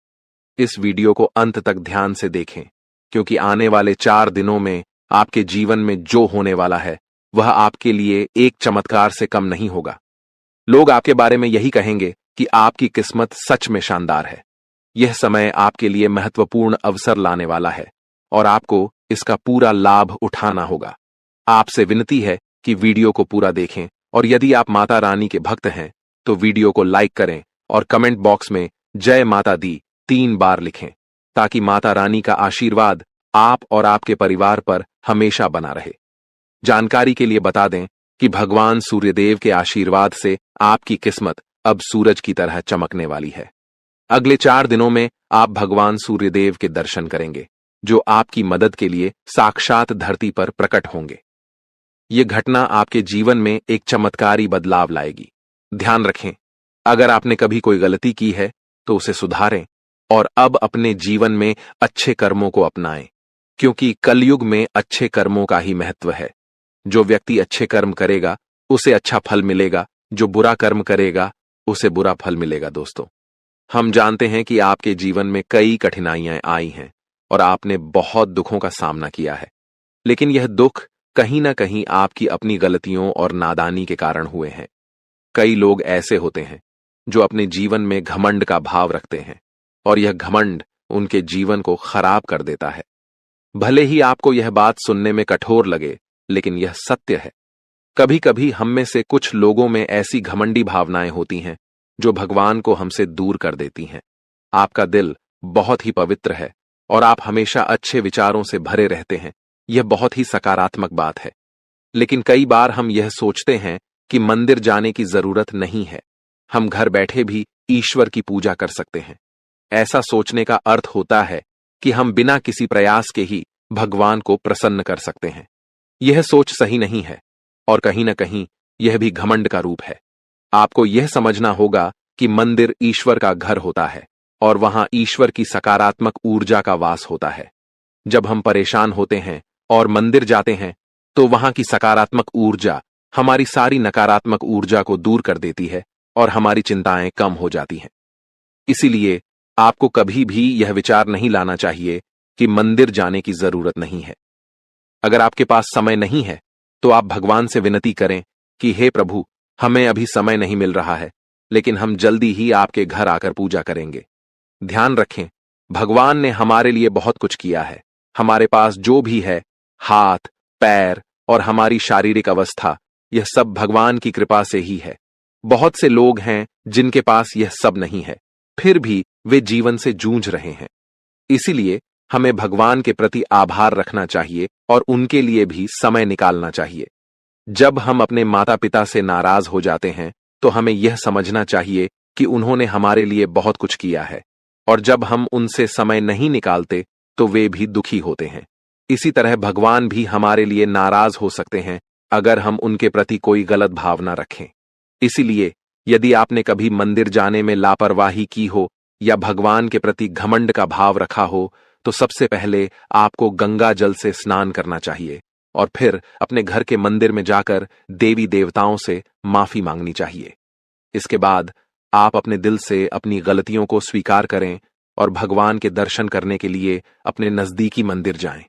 इस वीडियो को अंत तक ध्यान से देखें, क्योंकि आने वाले 4 दिनों में आपके जीवन में जो होने वाला है वह आपके लिए एक चमत्कार से कम नहीं होगा। लोग आपके बारे में यही कहेंगे कि आपकी किस्मत सच में शानदार है। यह समय आपके लिए महत्वपूर्ण अवसर लाने वाला है और आपको इसका पूरा लाभ उठाना होगा। आपसे विनती है कि वीडियो को पूरा देखें और यदि आप माता रानी के भक्त हैं तो वीडियो को लाइक करें और कमेंट बॉक्स में जय माता दी 3 बार लिखें, ताकि माता रानी का आशीर्वाद आप और आपके परिवार पर हमेशा बना रहे। जानकारी के लिए बता दें कि भगवान सूर्यदेव के आशीर्वाद से आपकी किस्मत अब सूरज की तरह चमकने वाली है। अगले 4 दिनों में आप भगवान सूर्यदेव के दर्शन करेंगे, जो आपकी मदद के लिए साक्षात धरती पर प्रकट होंगे। यह घटना आपके जीवन में एक चमत्कारी बदलाव लाएगी। ध्यान रखें, अगर आपने कभी कोई गलती की है तो उसे सुधारें और अब अपने जीवन में अच्छे कर्मों को अपनाएं, क्योंकि कलयुग में अच्छे कर्मों का ही महत्व है। जो व्यक्ति अच्छे कर्म करेगा उसे अच्छा फल मिलेगा, जो बुरा कर्म करेगा उसे बुरा फल मिलेगा। दोस्तों, हम जानते हैं कि आपके जीवन में कई कठिनाइयां आई हैं और आपने बहुत दुखों का सामना किया है, लेकिन यह दुख कहीं ना कहीं आपकी अपनी गलतियों और नादानी के कारण हुए हैं। कई लोग ऐसे होते हैं जो अपने जीवन में घमंड का भाव रखते हैं और यह घमंड उनके जीवन को खराब कर देता है। भले ही आपको यह बात सुनने में कठोर लगे, लेकिन यह सत्य है। कभी कभी हम में से कुछ लोगों में ऐसी घमंडी भावनाएं होती हैं जो भगवान को हमसे दूर कर देती हैं। आपका दिल बहुत ही पवित्र है और आप हमेशा अच्छे विचारों से भरे रहते हैं। यह बहुत ही सकारात्मक बात है, लेकिन कई बार हम यह सोचते हैं कि मंदिर जाने की जरूरत नहीं है, हम घर बैठे भी ईश्वर की पूजा कर सकते हैं। ऐसा सोचने का अर्थ होता है कि हम बिना किसी प्रयास के ही भगवान को प्रसन्न कर सकते हैं। यह सोच सही नहीं है और कहीं ना कहीं यह भी घमंड का रूप है। आपको यह समझना होगा कि मंदिर ईश्वर का घर होता है और वहां ईश्वर की सकारात्मक ऊर्जा का वास होता है। जब हम परेशान होते हैं और मंदिर जाते हैं तो वहां की सकारात्मक ऊर्जा हमारी सारी नकारात्मक ऊर्जा को दूर कर देती है और हमारी चिंताएं कम हो जाती हैं। इसीलिए आपको कभी भी यह विचार नहीं लाना चाहिए कि मंदिर जाने की जरूरत नहीं है। अगर आपके पास समय नहीं है तो आप भगवान से विनती करें कि हे प्रभु, हमें अभी समय नहीं मिल रहा है, लेकिन हम जल्दी ही आपके घर आकर पूजा करेंगे। ध्यान रखें, भगवान ने हमारे लिए बहुत कुछ किया है। हमारे पास जो भी है, हाथ, पैर और हमारी शारीरिक अवस्था, यह सब भगवान की कृपा से ही है। बहुत से लोग हैं जिनके पास यह सब नहीं है, फिर भी वे जीवन से जूझ रहे हैं। इसीलिए हमें भगवान के प्रति आभार रखना चाहिए और उनके लिए भी समय निकालना चाहिए। जब हम अपने माता पिता से नाराज हो जाते हैं तो हमें यह समझना चाहिए कि उन्होंने हमारे लिए बहुत कुछ किया है, और जब हम उनसे समय नहीं निकालते तो वे भी दुखी होते हैं। इसी तरह भगवान भी हमारे लिए नाराज हो सकते हैं अगर हम उनके प्रति कोई गलत भावना रखें। इसीलिए यदि आपने कभी मंदिर जाने में लापरवाही की हो या भगवान के प्रति घमंड का भाव रखा हो, तो सबसे पहले आपको गंगा जल से स्नान करना चाहिए और फिर अपने घर के मंदिर में जाकर देवी देवताओं से माफी मांगनी चाहिए। इसके बाद आप अपने दिल से अपनी गलतियों को स्वीकार करें और भगवान के दर्शन करने के लिए अपने नजदीकी मंदिर जाएं।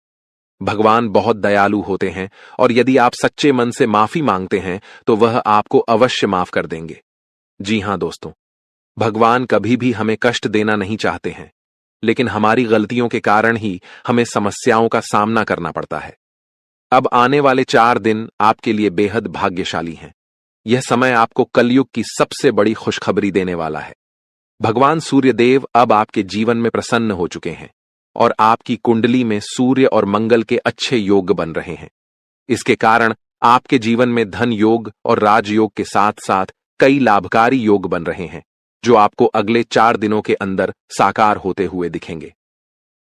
भगवान बहुत दयालु होते हैं और यदि आप सच्चे मन से माफी मांगते हैं तो वह आपको अवश्य माफ कर देंगे। जी हां दोस्तों, भगवान कभी भी हमें कष्ट देना नहीं चाहते हैं, लेकिन हमारी गलतियों के कारण ही हमें समस्याओं का सामना करना पड़ता है। अब आने वाले 4 दिन आपके लिए बेहद भाग्यशाली हैं। यह समय आपको कलयुग की सबसे बड़ी खुशखबरी देने वाला है। भगवान सूर्यदेव अब आपके जीवन में प्रसन्न हो चुके हैं और आपकी कुंडली में सूर्य और मंगल के अच्छे योग बन रहे हैं। इसके कारण आपके जीवन में धन योग और राजयोग के साथ साथ कई लाभकारी योग बन रहे हैं, जो आपको अगले 4 दिनों के अंदर साकार होते हुए दिखेंगे।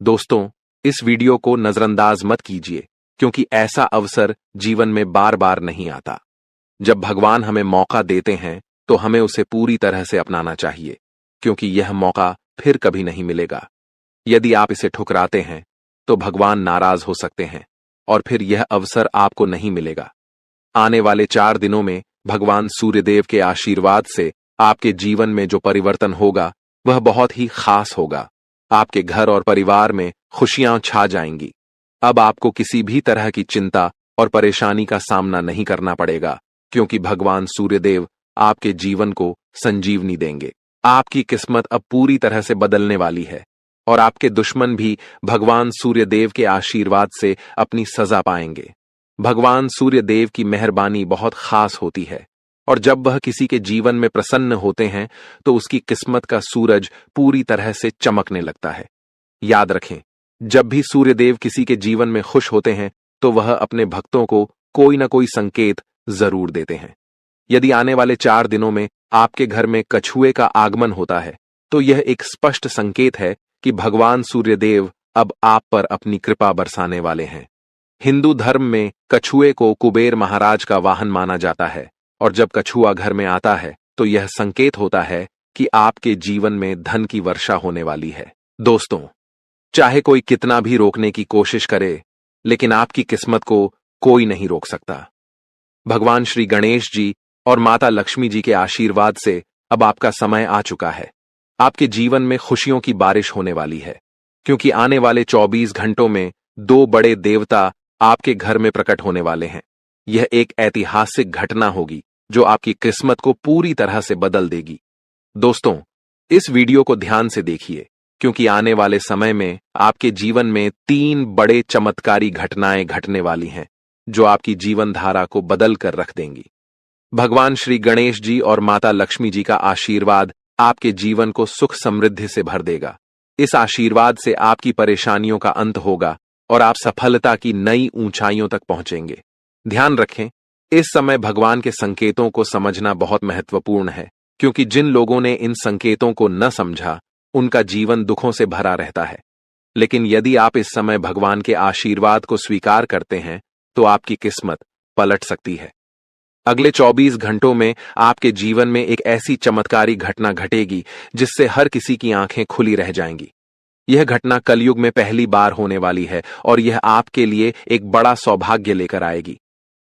दोस्तों, इस वीडियो को नजरअंदाज मत कीजिए, क्योंकि ऐसा अवसर जीवन में बार बार नहीं आता। जब भगवान हमें मौका देते हैं तो हमें उसे पूरी तरह से अपनाना चाहिए, क्योंकि यह मौका फिर कभी नहीं मिलेगा। यदि आप इसे ठुकराते हैं तो भगवान नाराज हो सकते हैं और फिर यह अवसर आपको नहीं मिलेगा। आने वाले 4 दिनों में भगवान सूर्यदेव के आशीर्वाद से आपके जीवन में जो परिवर्तन होगा वह बहुत ही खास होगा। आपके घर और परिवार में खुशियां छा जाएंगी। अब आपको किसी भी तरह की चिंता और परेशानी का सामना नहीं करना पड़ेगा, क्योंकि भगवान सूर्यदेव आपके जीवन को संजीवनी देंगे। आपकी किस्मत अब पूरी तरह से बदलने वाली है और आपके दुश्मन भी भगवान सूर्यदेव के आशीर्वाद से अपनी सजा पाएंगे। भगवान सूर्यदेव की मेहरबानी बहुत खास होती है और जब वह किसी के जीवन में प्रसन्न होते हैं तो उसकी किस्मत का सूरज पूरी तरह से चमकने लगता है। याद रखें, जब भी सूर्यदेव किसी के जीवन में खुश होते हैं तो वह अपने भक्तों को कोई ना कोई संकेत जरूर देते हैं। यदि आने वाले 4 दिनों में आपके घर में कछुए का आगमन होता है तो यह एक स्पष्ट संकेत है कि भगवान सूर्यदेव अब आप पर अपनी कृपा बरसाने वाले हैं। हिंदू धर्म में कछुए को कुबेर महाराज का वाहन माना जाता है और जब कछुआ घर में आता है तो यह संकेत होता है कि आपके जीवन में धन की वर्षा होने वाली है। दोस्तों, चाहे कोई कितना भी रोकने की कोशिश करे, लेकिन आपकी किस्मत को कोई नहीं रोक सकता। भगवान श्री गणेश जी और माता लक्ष्मी जी के आशीर्वाद से अब आपका समय आ चुका है। आपके जीवन में खुशियों की बारिश होने वाली है, क्योंकि आने वाले 24 घंटों में 2 बड़े देवता आपके घर में प्रकट होने वाले हैं। यह एक ऐतिहासिक घटना होगी जो आपकी किस्मत को पूरी तरह से बदल देगी। दोस्तों, इस वीडियो को ध्यान से देखिए, क्योंकि आने वाले समय में आपके जीवन में 3 बड़े चमत्कारी घटनाएं घटने वाली हैं, जो आपकी जीवन धारा को बदल कर रख देंगी। भगवान श्री गणेश जी और माता लक्ष्मी जी का आशीर्वाद आपके जीवन को सुख समृद्धि से भर देगा। इस आशीर्वाद से आपकी परेशानियों का अंत होगा और आप सफलता की नई ऊंचाइयों तक पहुंचेंगे। ध्यान रखें, इस समय भगवान के संकेतों को समझना बहुत महत्वपूर्ण है, क्योंकि जिन लोगों ने इन संकेतों को न समझा उनका जीवन दुखों से भरा रहता है। लेकिन यदि आप इस समय भगवान के आशीर्वाद को स्वीकार करते हैं तो आपकी किस्मत पलट सकती है। अगले 24 घंटों में आपके जीवन में एक ऐसी चमत्कारी घटना घटेगी जिससे हर किसी की आंखें खुली रह जाएंगी। यह घटना कलयुग में पहली बार होने वाली है और यह आपके लिए एक बड़ा सौभाग्य लेकर आएगी।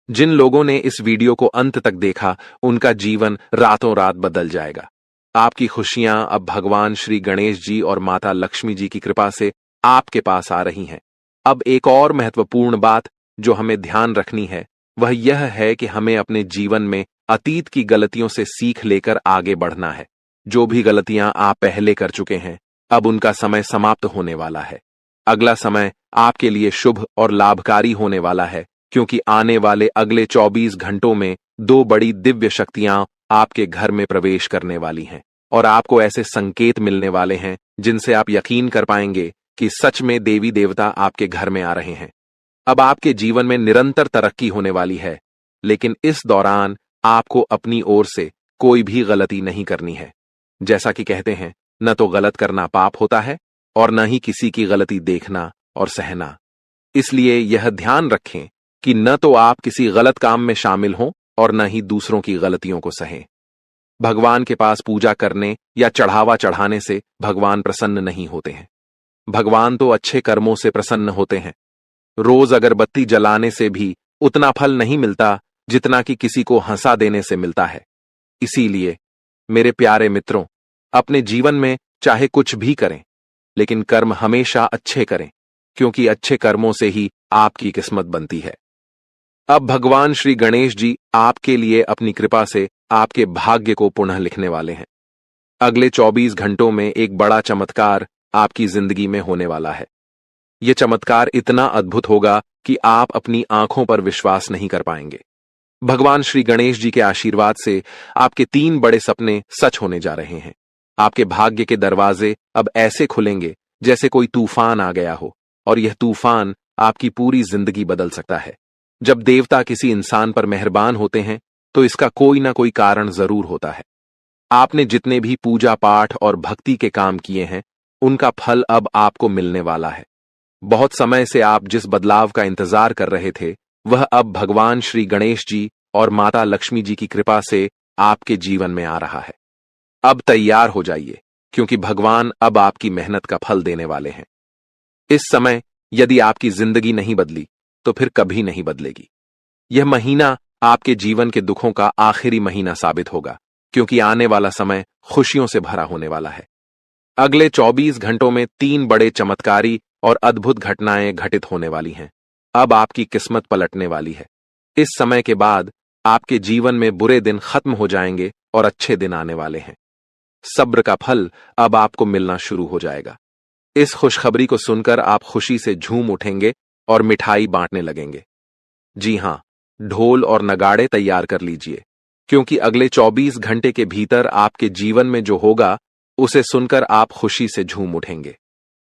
जिन लोगों ने इस वीडियो को अंत तक देखा उनका जीवन रातों रात बदल जाएगा। आपकी खुशियां अब भगवान श्री गणेश जी और माता लक्ष्मी जी की कृपा से आपके पास आ रही हैं। अब एक और महत्वपूर्ण बात जो हमें ध्यान रखनी है वह यह है कि हमें अपने जीवन में अतीत की गलतियों से सीख लेकर आगे बढ़ना है। जो भी गलतियां आप पहले कर चुके हैं, अब उनका समय समाप्त होने वाला है। अगला समय आपके लिए शुभ और लाभकारी होने वाला है, क्योंकि आने वाले अगले 24 घंटों में 2 बड़ी दिव्य शक्तियां आपके घर में प्रवेश करने वाली हैं और आपको ऐसे संकेत मिलने वाले हैं जिनसे आप यकीन कर पाएंगे कि सच में देवी देवता आपके घर में आ रहे हैं। अब आपके जीवन में निरंतर तरक्की होने वाली है, लेकिन इस दौरान आपको अपनी ओर से कोई भी गलती नहीं करनी है। जैसा कि कहते हैं, न तो गलत करना पाप होता है और न ही किसी की गलती देखना और सहना। इसलिए यह ध्यान रखें कि न तो आप किसी गलत काम में शामिल हों और न ही दूसरों की गलतियों को सहें। भगवान के पास पूजा करने या चढ़ावा चढ़ाने से भगवान प्रसन्न नहीं होते हैं। भगवान तो अच्छे कर्मों से प्रसन्न होते हैं। रोज अगरबत्ती जलाने से भी उतना फल नहीं मिलता जितना कि किसी को हंसा देने से मिलता है। इसीलिए मेरे प्यारे मित्रों, अपने जीवन में चाहे कुछ भी करें, लेकिन कर्म हमेशा अच्छे करें, क्योंकि अच्छे कर्मों से ही आपकी किस्मत बनती है। अब भगवान श्री गणेश जी आपके लिए अपनी कृपा से आपके भाग्य को पुनः लिखने वाले हैं। अगले 24 घंटों में एक बड़ा चमत्कार आपकी जिंदगी में होने वाला है। यह चमत्कार इतना अद्भुत होगा कि आप अपनी आंखों पर विश्वास नहीं कर पाएंगे। भगवान श्री गणेश जी के आशीर्वाद से आपके 3 बड़े सपने सच होने जा रहे हैं। आपके भाग्य के दरवाजे अब ऐसे खुलेंगे जैसे कोई तूफान आ गया हो, और यह तूफान आपकी पूरी जिंदगी बदल सकता है। जब देवता किसी इंसान पर मेहरबान होते हैं तो इसका कोई ना कोई कारण जरूर होता है। आपने जितने भी पूजा पाठ और भक्ति के काम किए हैं, उनका फल अब आपको मिलने वाला है। बहुत समय से आप जिस बदलाव का इंतजार कर रहे थे, वह अब भगवान श्री गणेश जी और माता लक्ष्मी जी की कृपा से आपके जीवन में आ रहा है। अब तैयार हो जाइए, क्योंकि भगवान अब आपकी मेहनत का फल देने वाले हैं। इस समय यदि आपकी जिंदगी नहीं बदली तो फिर कभी नहीं बदलेगी। यह महीना आपके जीवन के दुखों का आखिरी महीना साबित होगा, क्योंकि आने वाला समय खुशियों से भरा होने वाला है। अगले 24 घंटों में 3 बड़े चमत्कारी और अद्भुत घटनाएं घटित होने वाली हैं। अब आपकी किस्मत पलटने वाली है। इस समय के बाद आपके जीवन में बुरे दिन खत्म हो जाएंगे और अच्छे दिन आने वाले हैं। सब्र का फल अब आपको मिलना शुरू हो जाएगा। इस खुशखबरी को सुनकर आप खुशी से झूम उठेंगे और मिठाई बांटने लगेंगे। जी हां, ढोल और नगाड़े तैयार कर लीजिए, क्योंकि अगले 24 घंटे के भीतर आपके जीवन में जो होगा उसे सुनकर आप खुशी से झूम उठेंगे।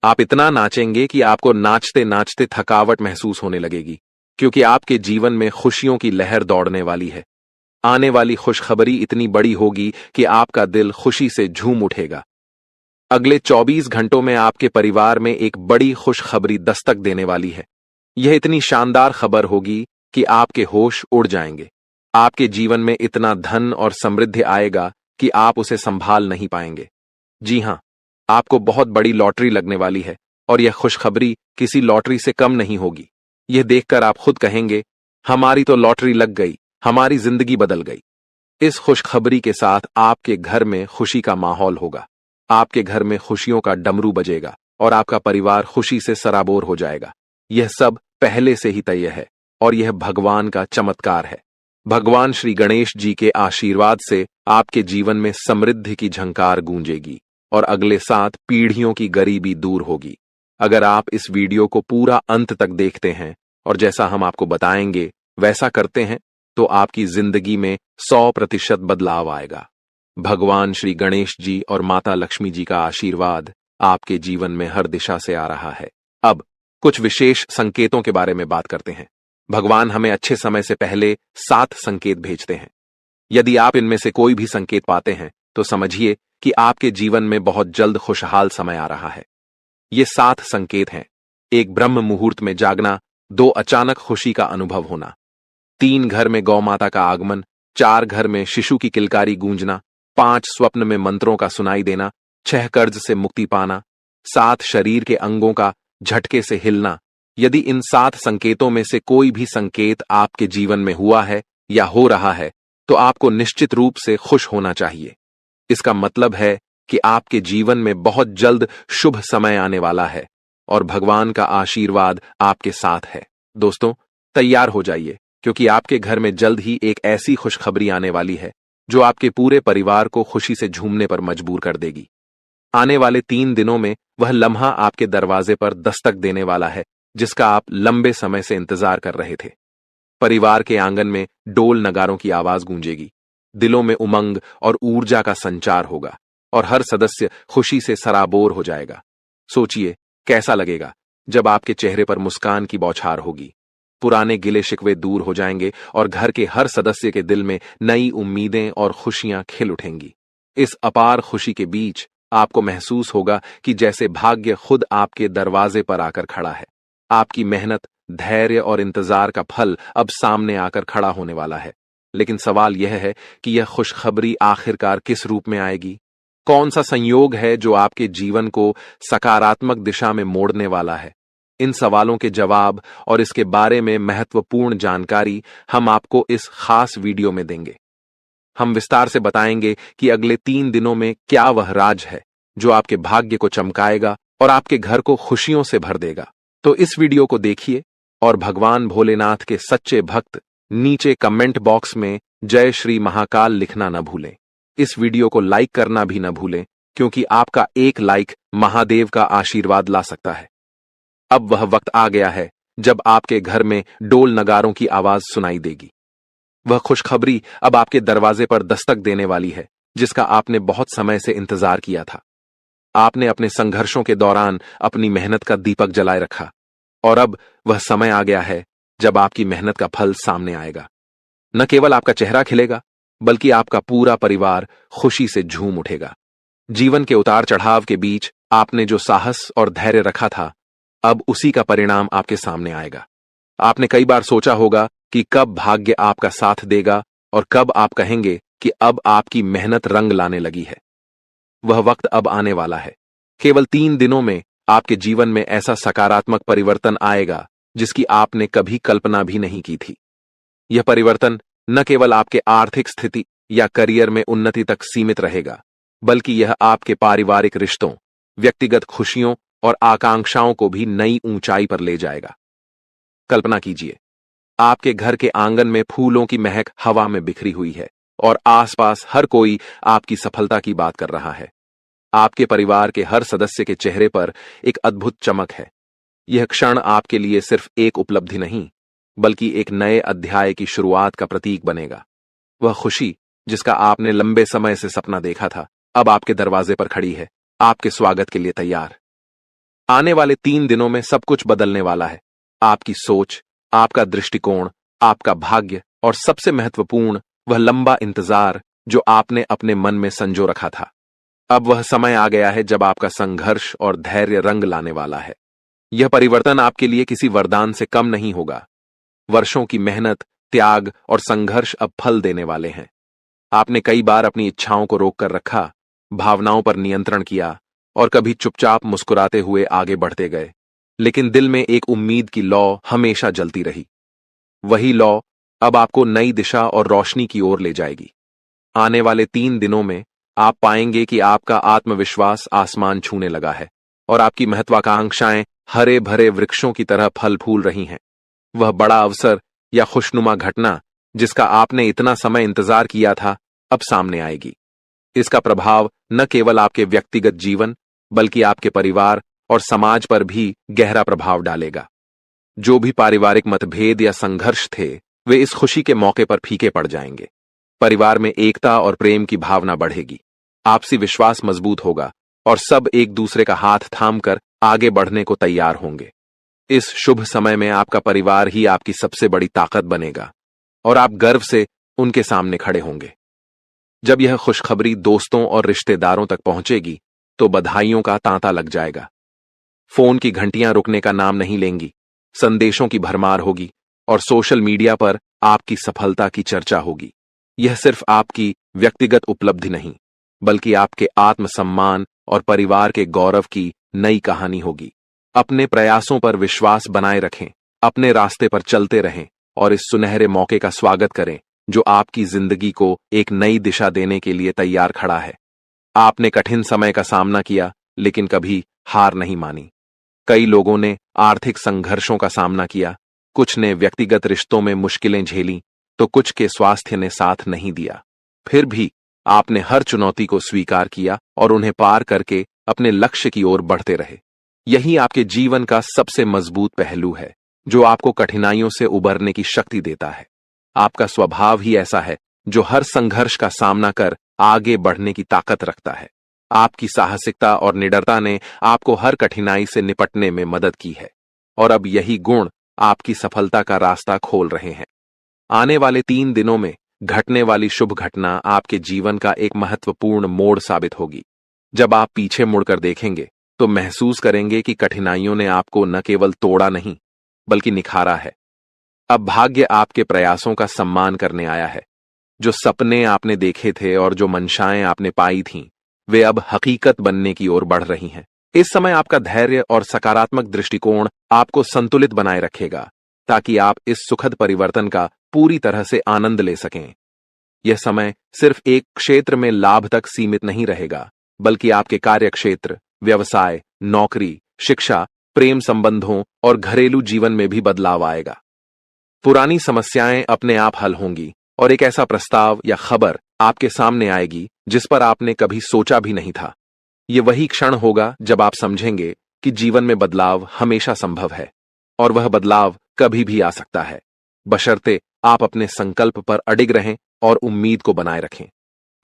आप इतना नाचेंगे कि आपको नाचते नाचते थकावट महसूस होने लगेगी, क्योंकि आपके जीवन में खुशियों की लहर दौड़ने वाली है। आने वाली खुशखबरी इतनी बड़ी होगी कि आपका दिल खुशी से झूम उठेगा। अगले 24 घंटों में आपके परिवार में एक बड़ी खुशखबरी दस्तक देने वाली है। यह इतनी शानदार खबर होगी कि आपके होश उड़ जाएंगे। आपके जीवन में इतना धन और समृद्धि आएगा कि आप उसे संभाल नहीं पाएंगे। जी हां, आपको बहुत बड़ी लॉटरी लगने वाली है, और यह खुशखबरी किसी लॉटरी से कम नहीं होगी। यह देखकर आप खुद कहेंगे, हमारी तो लॉटरी लग गई, हमारी जिंदगी बदल गई। इस खुशखबरी के साथ आपके घर में खुशी का माहौल होगा। आपके घर में खुशियों का डमरू बजेगा और आपका परिवार खुशी से सराबोर हो जाएगा। यह सब पहले से ही तय है और यह भगवान का चमत्कार है। भगवान श्री गणेश जी के आशीर्वाद से आपके जीवन में समृद्धि की झंकार गूंजेगी और अगले 7 पीढ़ियों की गरीबी दूर होगी। अगर आप इस वीडियो को पूरा अंत तक देखते हैं और जैसा हम आपको बताएंगे वैसा करते हैं, तो आपकी जिंदगी में 100% बदलाव आएगा। भगवान श्री गणेश जी और माता लक्ष्मी जी का आशीर्वाद आपके जीवन में हर दिशा से आ रहा है। अब कुछ विशेष संकेतों के बारे में बात करते हैं। भगवान हमें अच्छे समय से पहले 7 संकेत भेजते हैं। यदि आप इनमें से कोई भी संकेत पाते हैं तो समझिए कि आपके जीवन में बहुत जल्द खुशहाल समय आ रहा है। ये 7 संकेत हैं। 1 ब्रह्म मुहूर्त में जागना, 2 अचानक खुशी का अनुभव होना, 3 घर में गौ माता का आगमन, 4 घर में शिशु की किलकारी गूंजना, 5 स्वप्न में मंत्रों का सुनाई देना, 6 कर्ज से मुक्ति पाना, 7 शरीर के अंगों का झटके से हिलना। यदि इन 7 संकेतों में से कोई भी संकेत आपके जीवन में हुआ है या हो रहा है, तो आपको निश्चित रूप से खुश होना चाहिए। इसका मतलब है कि आपके जीवन में बहुत जल्द शुभ समय आने वाला है और भगवान का आशीर्वाद आपके साथ है। दोस्तों, तैयार हो जाइए, क्योंकि आपके घर में जल्द ही एक ऐसी खुशखबरी आने वाली है जो आपके पूरे परिवार को खुशी से झूमने पर मजबूर कर देगी। आने वाले 3 दिनों में वह लम्हा आपके दरवाजे पर दस्तक देने वाला है जिसका आप लंबे समय से इंतजार कर रहे थे। परिवार के आंगन में डोल नगारों की आवाज गूंजेगी, दिलों में उमंग और ऊर्जा का संचार होगा और हर सदस्य खुशी से सराबोर हो जाएगा। सोचिए कैसा लगेगा जब आपके चेहरे पर मुस्कान की बौछार होगी। पुराने गिले शिकवे दूर हो जाएंगे और घर के हर सदस्य के दिल में नई उम्मीदें और खुशियां खिल उठेंगी। इस अपार खुशी के बीच आपको महसूस होगा कि जैसे भाग्य खुद आपके दरवाजे पर आकर खड़ा है। आपकी मेहनत, धैर्य और इंतजार का फल अब सामने आकर खड़ा होने वाला है। लेकिन सवाल यह है कि यह खुशखबरी आखिरकार किस रूप में आएगी? कौन सा संयोग है जो आपके जीवन को सकारात्मक दिशा में मोड़ने वाला है? इन सवालों के जवाब और इसके बारे में महत्वपूर्ण जानकारी हम आपको इस खास वीडियो में देंगे। हम विस्तार से बताएंगे कि अगले 3 दिनों में क्या वह राज है जो आपके भाग्य को चमकाएगा और आपके घर को खुशियों से भर देगा। तो इस वीडियो को देखिए और भगवान भोलेनाथ के सच्चे भक्त नीचे कमेंट बॉक्स में जय श्री महाकाल लिखना न भूलें। इस वीडियो को लाइक करना भी न भूलें क्योंकि आपका एक लाइक महादेव का आशीर्वाद ला सकता है। अब वह वक्त आ गया है जब आपके घर में डोल नगारों की आवाज सुनाई देगी। वह खुशखबरी अब आपके दरवाजे पर दस्तक देने वाली है जिसका आपने बहुत समय से इंतजार किया था। आपने अपने संघर्षों के दौरान अपनी मेहनत का दीपक जलाए रखा और अब वह समय आ गया है जब आपकी मेहनत का फल सामने आएगा। न केवल आपका चेहरा खिलेगा बल्कि आपका पूरा परिवार खुशी से झूम उठेगा। जीवन के उतार चढ़ाव के बीच आपने जो साहस और धैर्य रखा था, अब उसी का परिणाम आपके सामने आएगा। आपने कई बार सोचा होगा कि कब भाग्य आपका साथ देगा और कब आप कहेंगे कि अब आपकी मेहनत रंग लाने लगी है। वह वक्त अब आने वाला है। केवल 3 दिनों में आपके जीवन में ऐसा सकारात्मक परिवर्तन आएगा जिसकी आपने कभी कल्पना भी नहीं की थी। यह परिवर्तन न केवल आपके आर्थिक स्थिति या करियर में उन्नति तक सीमित रहेगा, बल्कि यह आपके पारिवारिक रिश्तों, व्यक्तिगत खुशियों और आकांक्षाओं को भी नई ऊंचाई पर ले जाएगा। कल्पना कीजिए, आपके घर के आंगन में फूलों की महक हवा में बिखरी हुई है और आसपास हर कोई आपकी सफलता की बात कर रहा है। आपके परिवार के हर सदस्य के चेहरे पर एक अद्भुत चमक है। यह क्षण आपके लिए सिर्फ एक उपलब्धि नहीं, बल्कि एक नए अध्याय की शुरुआत का प्रतीक बनेगा। वह खुशी जिसका आपने लंबे समय से सपना देखा था, अब आपके दरवाजे पर खड़ी है, आपके स्वागत के लिए तैयार। आने वाले 3 दिनों में सब कुछ बदलने वाला है। आपकी सोच, आपका दृष्टिकोण, आपका भाग्य और सबसे महत्वपूर्ण वह लंबा इंतजार जो आपने अपने मन में संजो रखा था। अब वह समय आ गया है जब आपका संघर्ष और धैर्य रंग लाने वाला है। यह परिवर्तन आपके लिए किसी वरदान से कम नहीं होगा। वर्षों की मेहनत, त्याग और संघर्ष अब फल देने वाले हैं। आपने कई बार अपनी इच्छाओं को रोक कर रखा, भावनाओं पर नियंत्रण किया और कभी चुपचाप मुस्कुराते हुए आगे बढ़ते गए, लेकिन दिल में एक उम्मीद की लौ हमेशा जलती रही। वही लौ अब आपको नई दिशा और रोशनी की ओर ले जाएगी। आने वाले 3 दिनों में आप पाएंगे कि आपका आत्मविश्वास आसमान छूने लगा है और आपकी महत्वाकांक्षाएं हरे भरे वृक्षों की तरह फल फूल रही हैं। वह बड़ा अवसर या खुशनुमा घटना जिसका आपने इतना समय इंतजार किया था, अब सामने आएगी। इसका प्रभाव न केवल आपके व्यक्तिगत जीवन बल्कि आपके परिवार और समाज पर भी गहरा प्रभाव डालेगा। जो भी पारिवारिक मतभेद या संघर्ष थे, वे इस खुशी के मौके पर फीके पड़ जाएंगे। परिवार में एकता और प्रेम की भावना बढ़ेगी, आपसी विश्वास मजबूत होगा और सब एक दूसरे का हाथ थामकर आगे बढ़ने को तैयार होंगे। इस शुभ समय में आपका परिवार ही आपकी सबसे बड़ी ताकत बनेगा और आप गर्व से उनके सामने खड़े होंगे। जब यह खुशखबरी दोस्तों और रिश्तेदारों तक पहुंचेगी तो बधाइयों का तांता लग जाएगा। फोन की घंटियां रुकने का नाम नहीं लेंगी, संदेशों की भरमार होगी और सोशल मीडिया पर आपकी सफलता की चर्चा होगी। यह सिर्फ आपकी व्यक्तिगत उपलब्धि नहीं, बल्कि आपके आत्मसम्मान और परिवार के गौरव की नई कहानी होगी। अपने प्रयासों पर विश्वास बनाए रखें, अपने रास्ते पर चलते रहें और इस सुनहरे मौके का स्वागत करें जो आपकी जिंदगी को एक नई दिशा देने के लिए तैयार खड़ा है। आपने कठिन समय का सामना किया लेकिन कभी हार नहीं मानी। कई लोगों ने आर्थिक संघर्षों का सामना किया कुछ ने व्यक्तिगत रिश्तों में मुश्किलें झेली तो कुछ के स्वास्थ्य ने साथ नहीं दिया। फिर भी आपने हर चुनौती को स्वीकार किया और उन्हें पार करके अपने लक्ष्य की ओर बढ़ते रहे। यही आपके जीवन का सबसे मजबूत पहलू है, जो आपको कठिनाइयों से उबरने की शक्ति देता है। आपका स्वभाव ही ऐसा है जो हर संघर्ष का सामना कर आगे बढ़ने की ताकत रखता है। आपकी साहसिकता और निडरता ने आपको हर कठिनाई से निपटने में मदद की है और अब यही गुण आपकी सफलता का रास्ता खोल रहे हैं। आने वाले 3 दिनों में घटने वाली शुभ घटना आपके जीवन का एक महत्वपूर्ण मोड़ साबित होगी। जब आप पीछे मुड़कर देखेंगे तो महसूस करेंगे कि कठिनाइयों ने आपको न केवल तोड़ा नहीं बल्कि निखारा है। अब भाग्य आपके प्रयासों का सम्मान करने आया है। जो सपने आपने देखे थे और जो मंशाएं आपने पाई थीं, वे अब हकीकत बनने की ओर बढ़ रही हैं। इस समय आपका धैर्य और सकारात्मक दृष्टिकोण आपको संतुलित बनाए रखेगा ताकि आप इस सुखद परिवर्तन का पूरी तरह से आनंद ले सकें। यह समय सिर्फ एक क्षेत्र में लाभ तक सीमित नहीं रहेगा, बल्कि आपके कार्य क्षेत्र, व्यवसाय, नौकरी, शिक्षा, प्रेम संबंधों और घरेलू जीवन में भी बदलाव आएगा। पुरानी समस्याएं अपने आप हल होंगी और एक ऐसा प्रस्ताव या खबर आपके सामने आएगी जिस पर आपने कभी सोचा भी नहीं था। ये वही क्षण होगा जब आप समझेंगे कि जीवन में बदलाव हमेशा संभव है और वह बदलाव कभी भी आ सकता है, बशर्ते आप अपने संकल्प पर अडिग रहें और उम्मीद को बनाए रखें।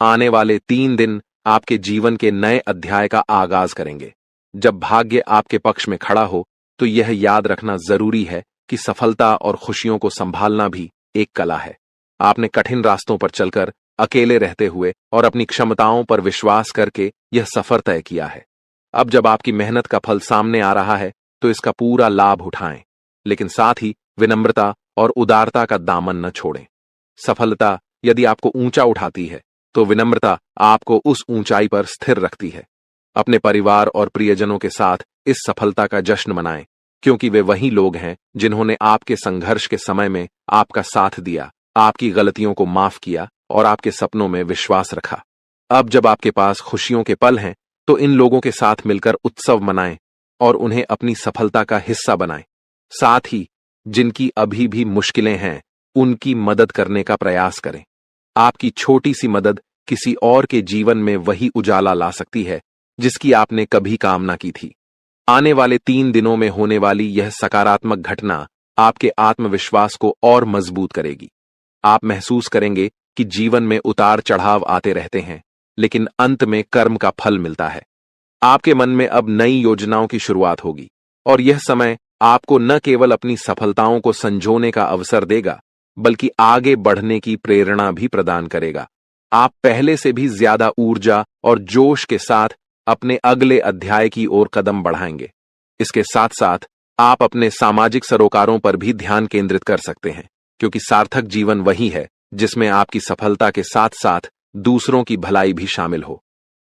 आने वाले 3 दिन आपके जीवन के नए अध्याय का आगाज करेंगे। जब भाग्य आपके पक्ष में खड़ा हो तो यह याद रखना जरूरी है कि सफलता और खुशियों को संभालना भी एक कला है। आपने कठिन रास्तों पर चलकर अकेले रहते हुए और अपनी क्षमताओं पर विश्वास करके यह सफर तय किया है। अब जब आपकी मेहनत का फल सामने आ रहा है तो इसका पूरा लाभ उठाएं, लेकिन साथ ही विनम्रता और उदारता का दामन न छोड़ें। सफलता यदि आपको ऊंचा उठाती है तो विनम्रता आपको उस ऊंचाई पर स्थिर रखती है। अपने परिवार और प्रियजनों के साथ इस सफलता का जश्न मनाएं, क्योंकि वे वही लोग हैं जिन्होंने आपके संघर्ष के समय में आपका साथ दिया, आपकी गलतियों को माफ किया और आपके सपनों में विश्वास रखा। अब जब आपके पास खुशियों के पल हैं तो इन लोगों के साथ मिलकर उत्सव मनाएं और उन्हें अपनी सफलता का हिस्सा बनाएं। साथ ही जिनकी अभी भी मुश्किलें हैं उनकी मदद करने का प्रयास करें। आपकी छोटी सी मदद किसी और के जीवन में वही उजाला ला सकती है जिसकी आपने कभी कामना की थी। आने वाले 3 दिनों में होने वाली यह सकारात्मक घटना आपके आत्मविश्वास को और मजबूत करेगी। आप महसूस करेंगे कि जीवन में उतार चढ़ाव आते रहते हैं, लेकिन अंत में कर्म का फल मिलता है। आपके मन में अब नई योजनाओं की शुरुआत होगी और यह समय आपको न केवल अपनी सफलताओं को संजोने का अवसर देगा, बल्कि आगे बढ़ने की प्रेरणा भी प्रदान करेगा। आप पहले से भी ज्यादा ऊर्जा और जोश के साथ अपने अगले अध्याय की ओर कदम बढ़ाएंगे। इसके साथ साथ आप अपने सामाजिक सरोकारों पर भी ध्यान केंद्रित कर सकते हैं, क्योंकि सार्थक जीवन वही है जिसमें आपकी सफलता के साथ साथ दूसरों की भलाई भी शामिल हो।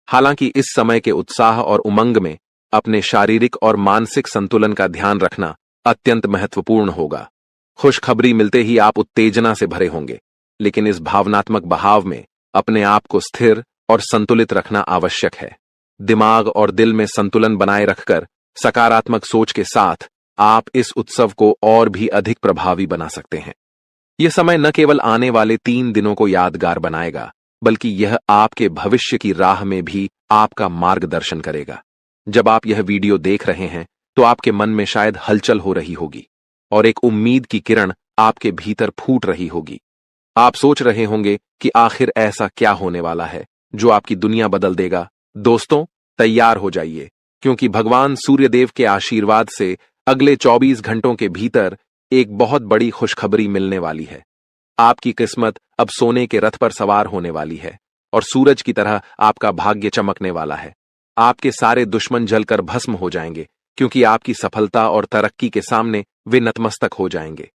हालांकि इस समय के उत्साह और उमंग में अपने शारीरिक और मानसिक संतुलन का ध्यान रखना अत्यंत महत्वपूर्ण होगा। खुशखबरी मिलते ही आप उत्तेजना से भरे होंगे, लेकिन इस भावनात्मक बहाव में अपने आप को स्थिर और संतुलित रखना आवश्यक है। दिमाग और दिल में संतुलन बनाए रखकर सकारात्मक सोच के साथ आप इस उत्सव को और भी अधिक प्रभावी बना सकते हैं। यह समय न केवल आने वाले 3 दिनों को यादगार बनाएगा, बल्कि यह आपके भविष्य की राह में भी आपका मार्गदर्शन करेगा। जब आप यह वीडियो देख रहे हैं तो आपके मन में शायद हलचल हो रही होगी और एक उम्मीद की किरण आपके भीतर फूट रही होगी। आप सोच रहे होंगे कि आखिर ऐसा क्या होने वाला है जो आपकी दुनिया बदल देगा। दोस्तों, तैयार हो जाइए, क्योंकि भगवान सूर्यदेव के आशीर्वाद से अगले 24 घंटों के भीतर एक बहुत बड़ी खुशखबरी मिलने वाली है। आपकी किस्मत अब सोने के रथ पर सवार होने वाली है और सूरज की तरह आपका भाग्य चमकने वाला है। आपके सारे दुश्मन जलकर भस्म हो जाएंगे, क्योंकि आपकी सफलता और तरक्की के सामने वे नतमस्तक हो जाएंगे।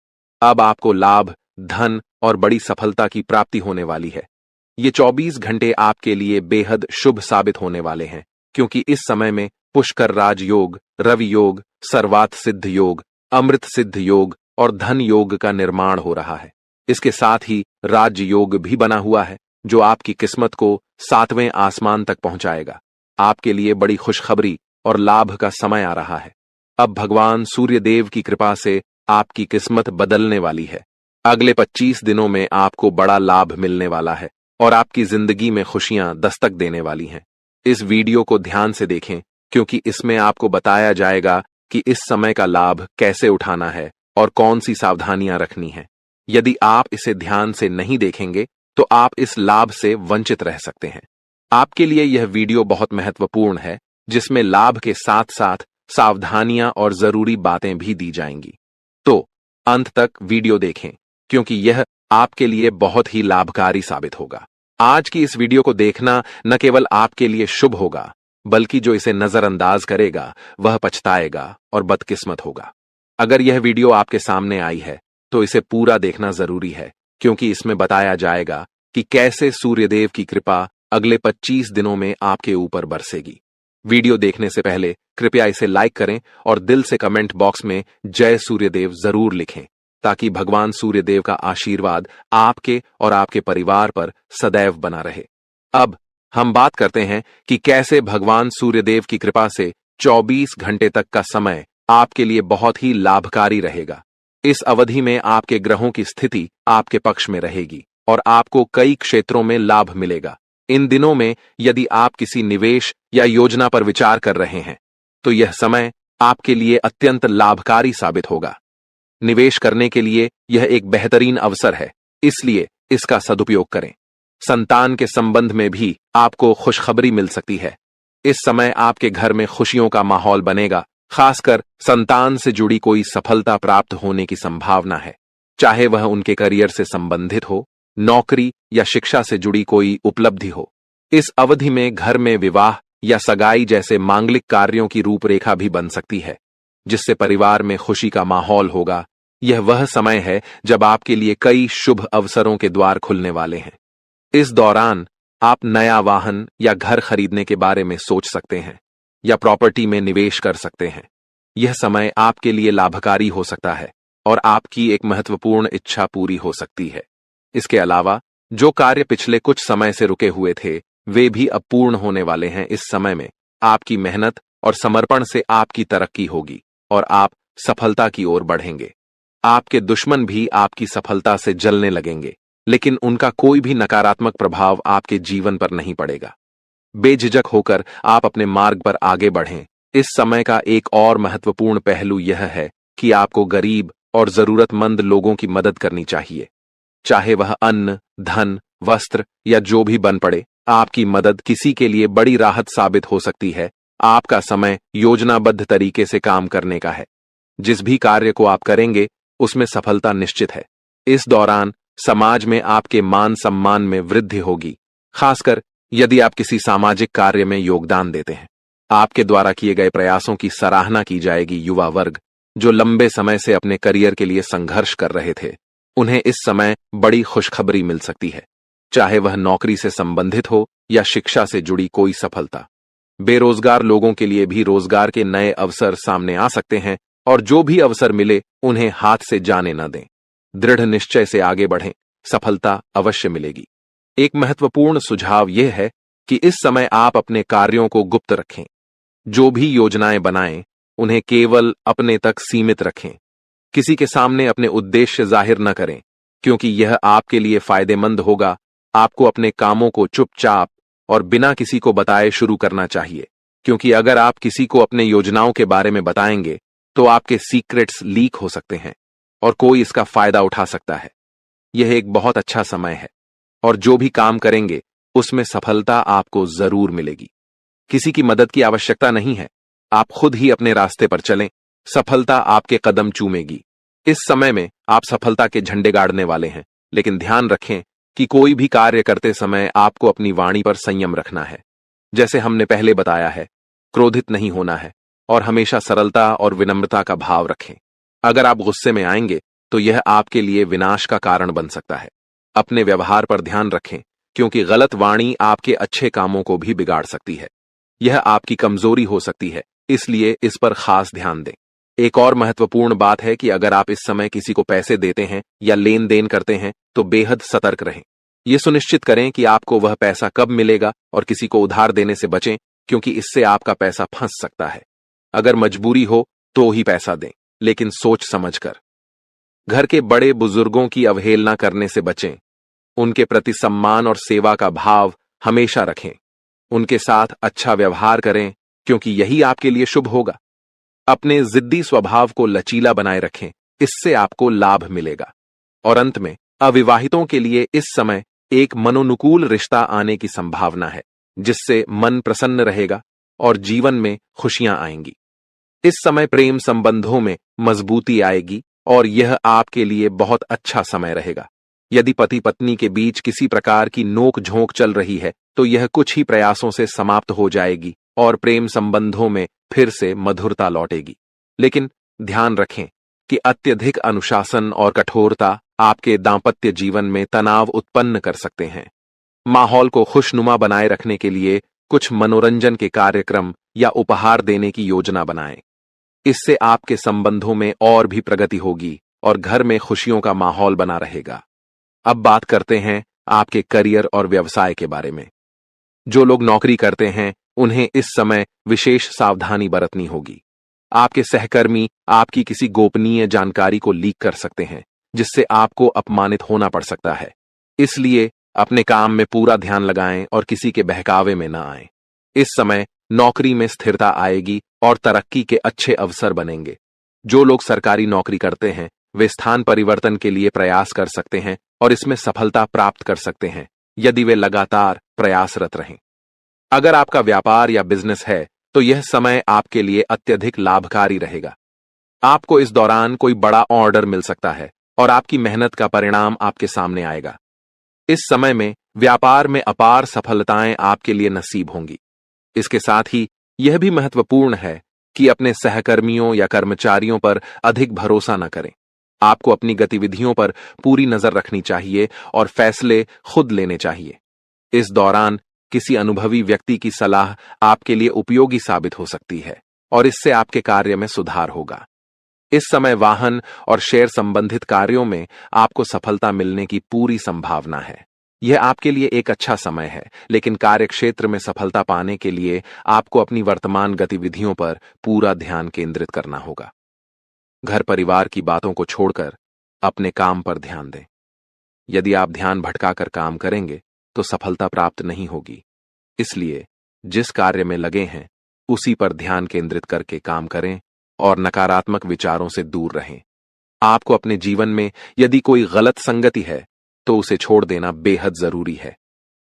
अब आपको लाभ, धन और बड़ी सफलता की प्राप्ति होने वाली है। ये 24 घंटे आपके लिए बेहद शुभ साबित होने वाले हैं, क्योंकि इस समय में पुष्कर राज योग, रवि योग, सर्वात सिद्ध योग, अमृत सिद्ध योग और धन योग का निर्माण हो रहा है। इसके साथ ही राज्य योग भी बना हुआ है, जो आपकी किस्मत को 7वें आसमान तक पहुंचाएगा। आपके लिए बड़ी खुशखबरी और लाभ का समय आ रहा है। अब भगवान सूर्यदेव की कृपा से आपकी किस्मत बदलने वाली है। अगले 25 दिनों में आपको बड़ा लाभ मिलने वाला है और आपकी जिंदगी में खुशियां दस्तक देने वाली हैं। इस वीडियो को ध्यान से देखें क्योंकि इसमें आपको बताया जाएगा कि इस समय का लाभ कैसे उठाना है और कौन सी सावधानियां रखनी है। यदि आप इसे ध्यान से नहीं देखेंगे तो आप इस लाभ से वंचित रह सकते हैं। आपके लिए यह वीडियो बहुत महत्वपूर्ण है, जिसमें लाभ के साथ साथ सावधानियां और जरूरी बातें भी दी जाएंगी। तो अंत तक वीडियो देखें क्योंकि यह आपके लिए बहुत ही लाभकारी साबित होगा। आज की इस वीडियो को देखना न केवल आपके लिए शुभ होगा, बल्कि जो इसे नजरअंदाज करेगा वह पछताएगा और बदकिस्मत होगा। अगर यह वीडियो आपके सामने आई है तो इसे पूरा देखना जरूरी है क्योंकि इसमें बताया जाएगा कि कैसे सूर्यदेव की कृपा अगले 25 दिनों में आपके ऊपर बरसेगी। वीडियो देखने से पहले कृपया इसे लाइक करें और दिल से कमेंट बॉक्स में जय सूर्यदेव जरूर लिखें ताकि भगवान सूर्यदेव का आशीर्वाद आपके और आपके परिवार पर सदैव बना रहे। अब हम बात करते हैं कि कैसे भगवान सूर्यदेव की कृपा से 24 घंटे तक का समय आपके लिए बहुत ही लाभकारी रहेगा। इस अवधि में आपके ग्रहों की स्थिति आपके पक्ष में रहेगी और आपको कई क्षेत्रों में लाभ मिलेगा। इन दिनों में यदि आप किसी निवेश या योजना पर विचार कर रहे हैं तो यह समय आपके लिए अत्यंत लाभकारी साबित होगा। निवेश करने के लिए यह एक बेहतरीन अवसर है, इसलिए इसका सदुपयोग करें। संतान के संबंध में भी आपको खुशखबरी मिल सकती है। इस समय आपके घर में खुशियों का माहौल बनेगा, खासकर संतान से जुड़ी कोई सफलता प्राप्त होने की संभावना है, चाहे वह उनके करियर से संबंधित हो, नौकरी या शिक्षा से जुड़ी कोई उपलब्धि हो। इस अवधि में घर में विवाह या सगाई जैसे मांगलिक कार्यों की रूपरेखा भी बन सकती है, जिससे परिवार में खुशी का माहौल होगा। यह वह समय है जब आपके लिए कई शुभ अवसरों के द्वार खुलने वाले हैं। इस दौरान आप नया वाहन या घर खरीदने के बारे में सोच सकते हैं या प्रॉपर्टी में निवेश कर सकते हैं। यह समय आपके लिए लाभकारी हो सकता है और आपकी एक महत्वपूर्ण इच्छा पूरी हो सकती है। इसके अलावा जो कार्य पिछले कुछ समय से रुके हुए थे वे भी अब पूर्ण होने वाले हैं। इस समय में आपकी मेहनत और समर्पण से आपकी तरक्की होगी और आप सफलता की ओर बढ़ेंगे। आपके दुश्मन भी आपकी सफलता से जलने लगेंगे, लेकिन उनका कोई भी नकारात्मक प्रभाव आपके जीवन पर नहीं पड़ेगा। बेझिझक होकर आप अपने मार्ग पर आगे बढ़ें। इस समय का एक और महत्वपूर्ण पहलू यह है कि आपको गरीब और जरूरतमंद लोगों की मदद करनी चाहिए, चाहे वह अन्न, धन, वस्त्र या जो भी बन पड़े। आपकी मदद किसी के लिए बड़ी राहत साबित हो सकती है। आपका समय योजनाबद्ध तरीके से काम करने का है। जिस भी कार्य को आप करेंगे उसमें सफलता निश्चित है। इस दौरान समाज में आपके मान सम्मान में वृद्धि होगी, खासकर यदि आप किसी सामाजिक कार्य में योगदान देते हैं। आपके द्वारा किए गए प्रयासों की सराहना की जाएगी। युवा वर्ग जो लंबे समय से अपने करियर के लिए संघर्ष कर रहे थे, उन्हें इस समय बड़ी खुशखबरी मिल सकती है, चाहे वह नौकरी से संबंधित हो या शिक्षा से जुड़ी कोई सफलता। बेरोजगार लोगों के लिए भी रोजगार के नए अवसर सामने आ सकते हैं और जो भी अवसर मिले उन्हें हाथ से जाने न दें। दृढ़ निश्चय से आगे बढ़ें, सफलता अवश्य मिलेगी। एक महत्वपूर्ण सुझाव यह है कि इस समय आप अपने कार्यों को गुप्त रखें। जो भी योजनाएं बनाएं उन्हें केवल अपने तक सीमित रखें। किसी के सामने अपने उद्देश्य जाहिर न करें क्योंकि यह आपके लिए फायदेमंद होगा। आपको अपने कामों को चुपचाप और बिना किसी को बताए शुरू करना चाहिए, क्योंकि अगर आप किसी को अपने योजनाओं के बारे में बताएंगे तो आपके सीक्रेट्स लीक हो सकते हैं और कोई इसका फायदा उठा सकता है। यह एक बहुत अच्छा समय है और जो भी काम करेंगे उसमें सफलता आपको जरूर मिलेगी। किसी की मदद की आवश्यकता नहीं है, आप खुद ही अपने रास्ते पर चलें, सफलता आपके कदम चूमेगी। इस समय में आप सफलता के झंडे गाड़ने वाले हैं, लेकिन ध्यान रखें कि कोई भी कार्य करते समय आपको अपनी वाणी पर संयम रखना है। जैसे हमने पहले बताया है, क्रोधित नहीं होना है और हमेशा सरलता और विनम्रता का भाव रखें। अगर आप गुस्से में आएंगे तो यह आपके लिए विनाश का कारण बन सकता है। अपने व्यवहार पर ध्यान रखें क्योंकि गलत वाणी आपके अच्छे कामों को भी बिगाड़ सकती है। यह आपकी कमजोरी हो सकती है, इसलिए इस पर खास ध्यान दें। एक और महत्वपूर्ण बात है कि अगर आप इस समय किसी को पैसे देते हैं या लेन देन करते हैं तो बेहद सतर्क रहें। यह सुनिश्चित करें कि आपको वह पैसा कब मिलेगा और किसी को उधार देने से बचें क्योंकि इससे आपका पैसा फंस सकता है। अगर मजबूरी हो तो ही पैसा दें, लेकिन सोच समझकर। घर के बड़े बुजुर्गों की अवहेलना करने से बचें। उनके प्रति सम्मान और सेवा का भाव हमेशा रखें। उनके साथ अच्छा व्यवहार करें, क्योंकि यही आपके लिए शुभ होगा। अपने जिद्दी स्वभाव को लचीला बनाए रखें, इससे आपको लाभ मिलेगा। और अंत में, अविवाहितों के लिए इस समय एक मनोनुकूल रिश्ता आने की संभावना है, जिससे मन प्रसन्न रहेगा और जीवन में खुशियां आएंगी। इस समय प्रेम संबंधों में मजबूती आएगी और यह आपके लिए बहुत अच्छा समय रहेगा। यदि पति पत्नी के बीच किसी प्रकार की नोक झोंक चल रही है, तो यह कुछ ही प्रयासों से समाप्त हो जाएगी और प्रेम संबंधों में फिर से मधुरता लौटेगी। लेकिन ध्यान रखें कि अत्यधिक अनुशासन और कठोरता आपके दांपत्य जीवन में तनाव उत्पन्न कर सकते हैं। माहौल को खुशनुमा बनाए रखने के लिए कुछ मनोरंजन के कार्यक्रम या उपहार देने की योजना बनाएं। इससे आपके संबंधों में और भी प्रगति होगी और घर में खुशियों का माहौल बना रहेगा। अब बात करते हैं आपके करियर और व्यवसाय के बारे में। जो लोग नौकरी करते हैं, उन्हें इस समय विशेष सावधानी बरतनी होगी। आपके सहकर्मी आपकी किसी गोपनीय जानकारी को लीक कर सकते हैं, जिससे आपको अपमानित होना पड़ सकता है। इसलिए अपने काम में पूरा ध्यान लगाएं और किसी के बहकावे में न आएं। इस समय नौकरी में स्थिरता आएगी और तरक्की के अच्छे अवसर बनेंगे। जो लोग सरकारी नौकरी करते हैं, वे स्थान परिवर्तन के लिए प्रयास कर सकते हैं और इसमें सफलता प्राप्त कर सकते हैं, यदि वे लगातार प्रयासरत रहें। अगर आपका व्यापार या बिजनेस है, तो यह समय आपके लिए अत्यधिक लाभकारी रहेगा। आपको इस दौरान कोई बड़ा ऑर्डर मिल सकता है और आपकी मेहनत का परिणाम आपके सामने आएगा। इस समय में व्यापार में अपार सफलताएं आपके लिए नसीब होंगी। इसके साथ ही यह भी महत्वपूर्ण है कि अपने सहकर्मियों या कर्मचारियों पर अधिक भरोसा न करें। आपको अपनी गतिविधियों पर पूरी नजर रखनी चाहिए और फैसले खुद लेने चाहिए। इस दौरान किसी अनुभवी व्यक्ति की सलाह आपके लिए उपयोगी साबित हो सकती है और इससे आपके कार्य में सुधार होगा। इस समय वाहन और शेयर संबंधित कार्यों में आपको सफलता मिलने की पूरी संभावना है। यह आपके लिए एक अच्छा समय है, लेकिन कार्यक्षेत्र में सफलता पाने के लिए आपको अपनी वर्तमान गतिविधियों पर पूरा ध्यान केंद्रित करना होगा। घर परिवार की बातों को छोड़कर अपने काम पर ध्यान दें। यदि आप ध्यान भटकाकर काम करेंगे, तो सफलता प्राप्त नहीं होगी। इसलिए जिस कार्य में लगे हैं, उसी पर ध्यान केंद्रित करके काम करें और नकारात्मक विचारों से दूर रहें। आपको अपने जीवन में यदि कोई गलत संगति है, तो उसे छोड़ देना बेहद जरूरी है,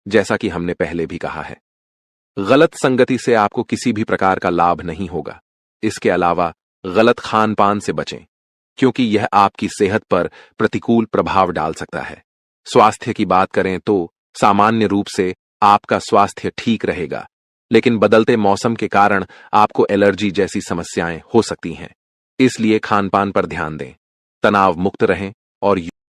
जैसा कि हमने पहले भी कहा है। गलत संगति से आपको किसी भी प्रकार का लाभ नहीं होगा। इसके अलावा गलत खान पान से बचें, क्योंकि यह आपकी सेहत पर प्रतिकूल प्रभाव डाल सकता है। स्वास्थ्य की बात करें तो सामान्य रूप से आपका स्वास्थ्य ठीक रहेगा, लेकिन बदलते मौसम के कारण आपको एलर्जी जैसी समस्याएं हो सकती हैं। इसलिए खान पान पर ध्यान दें, तनाव मुक्त रहें और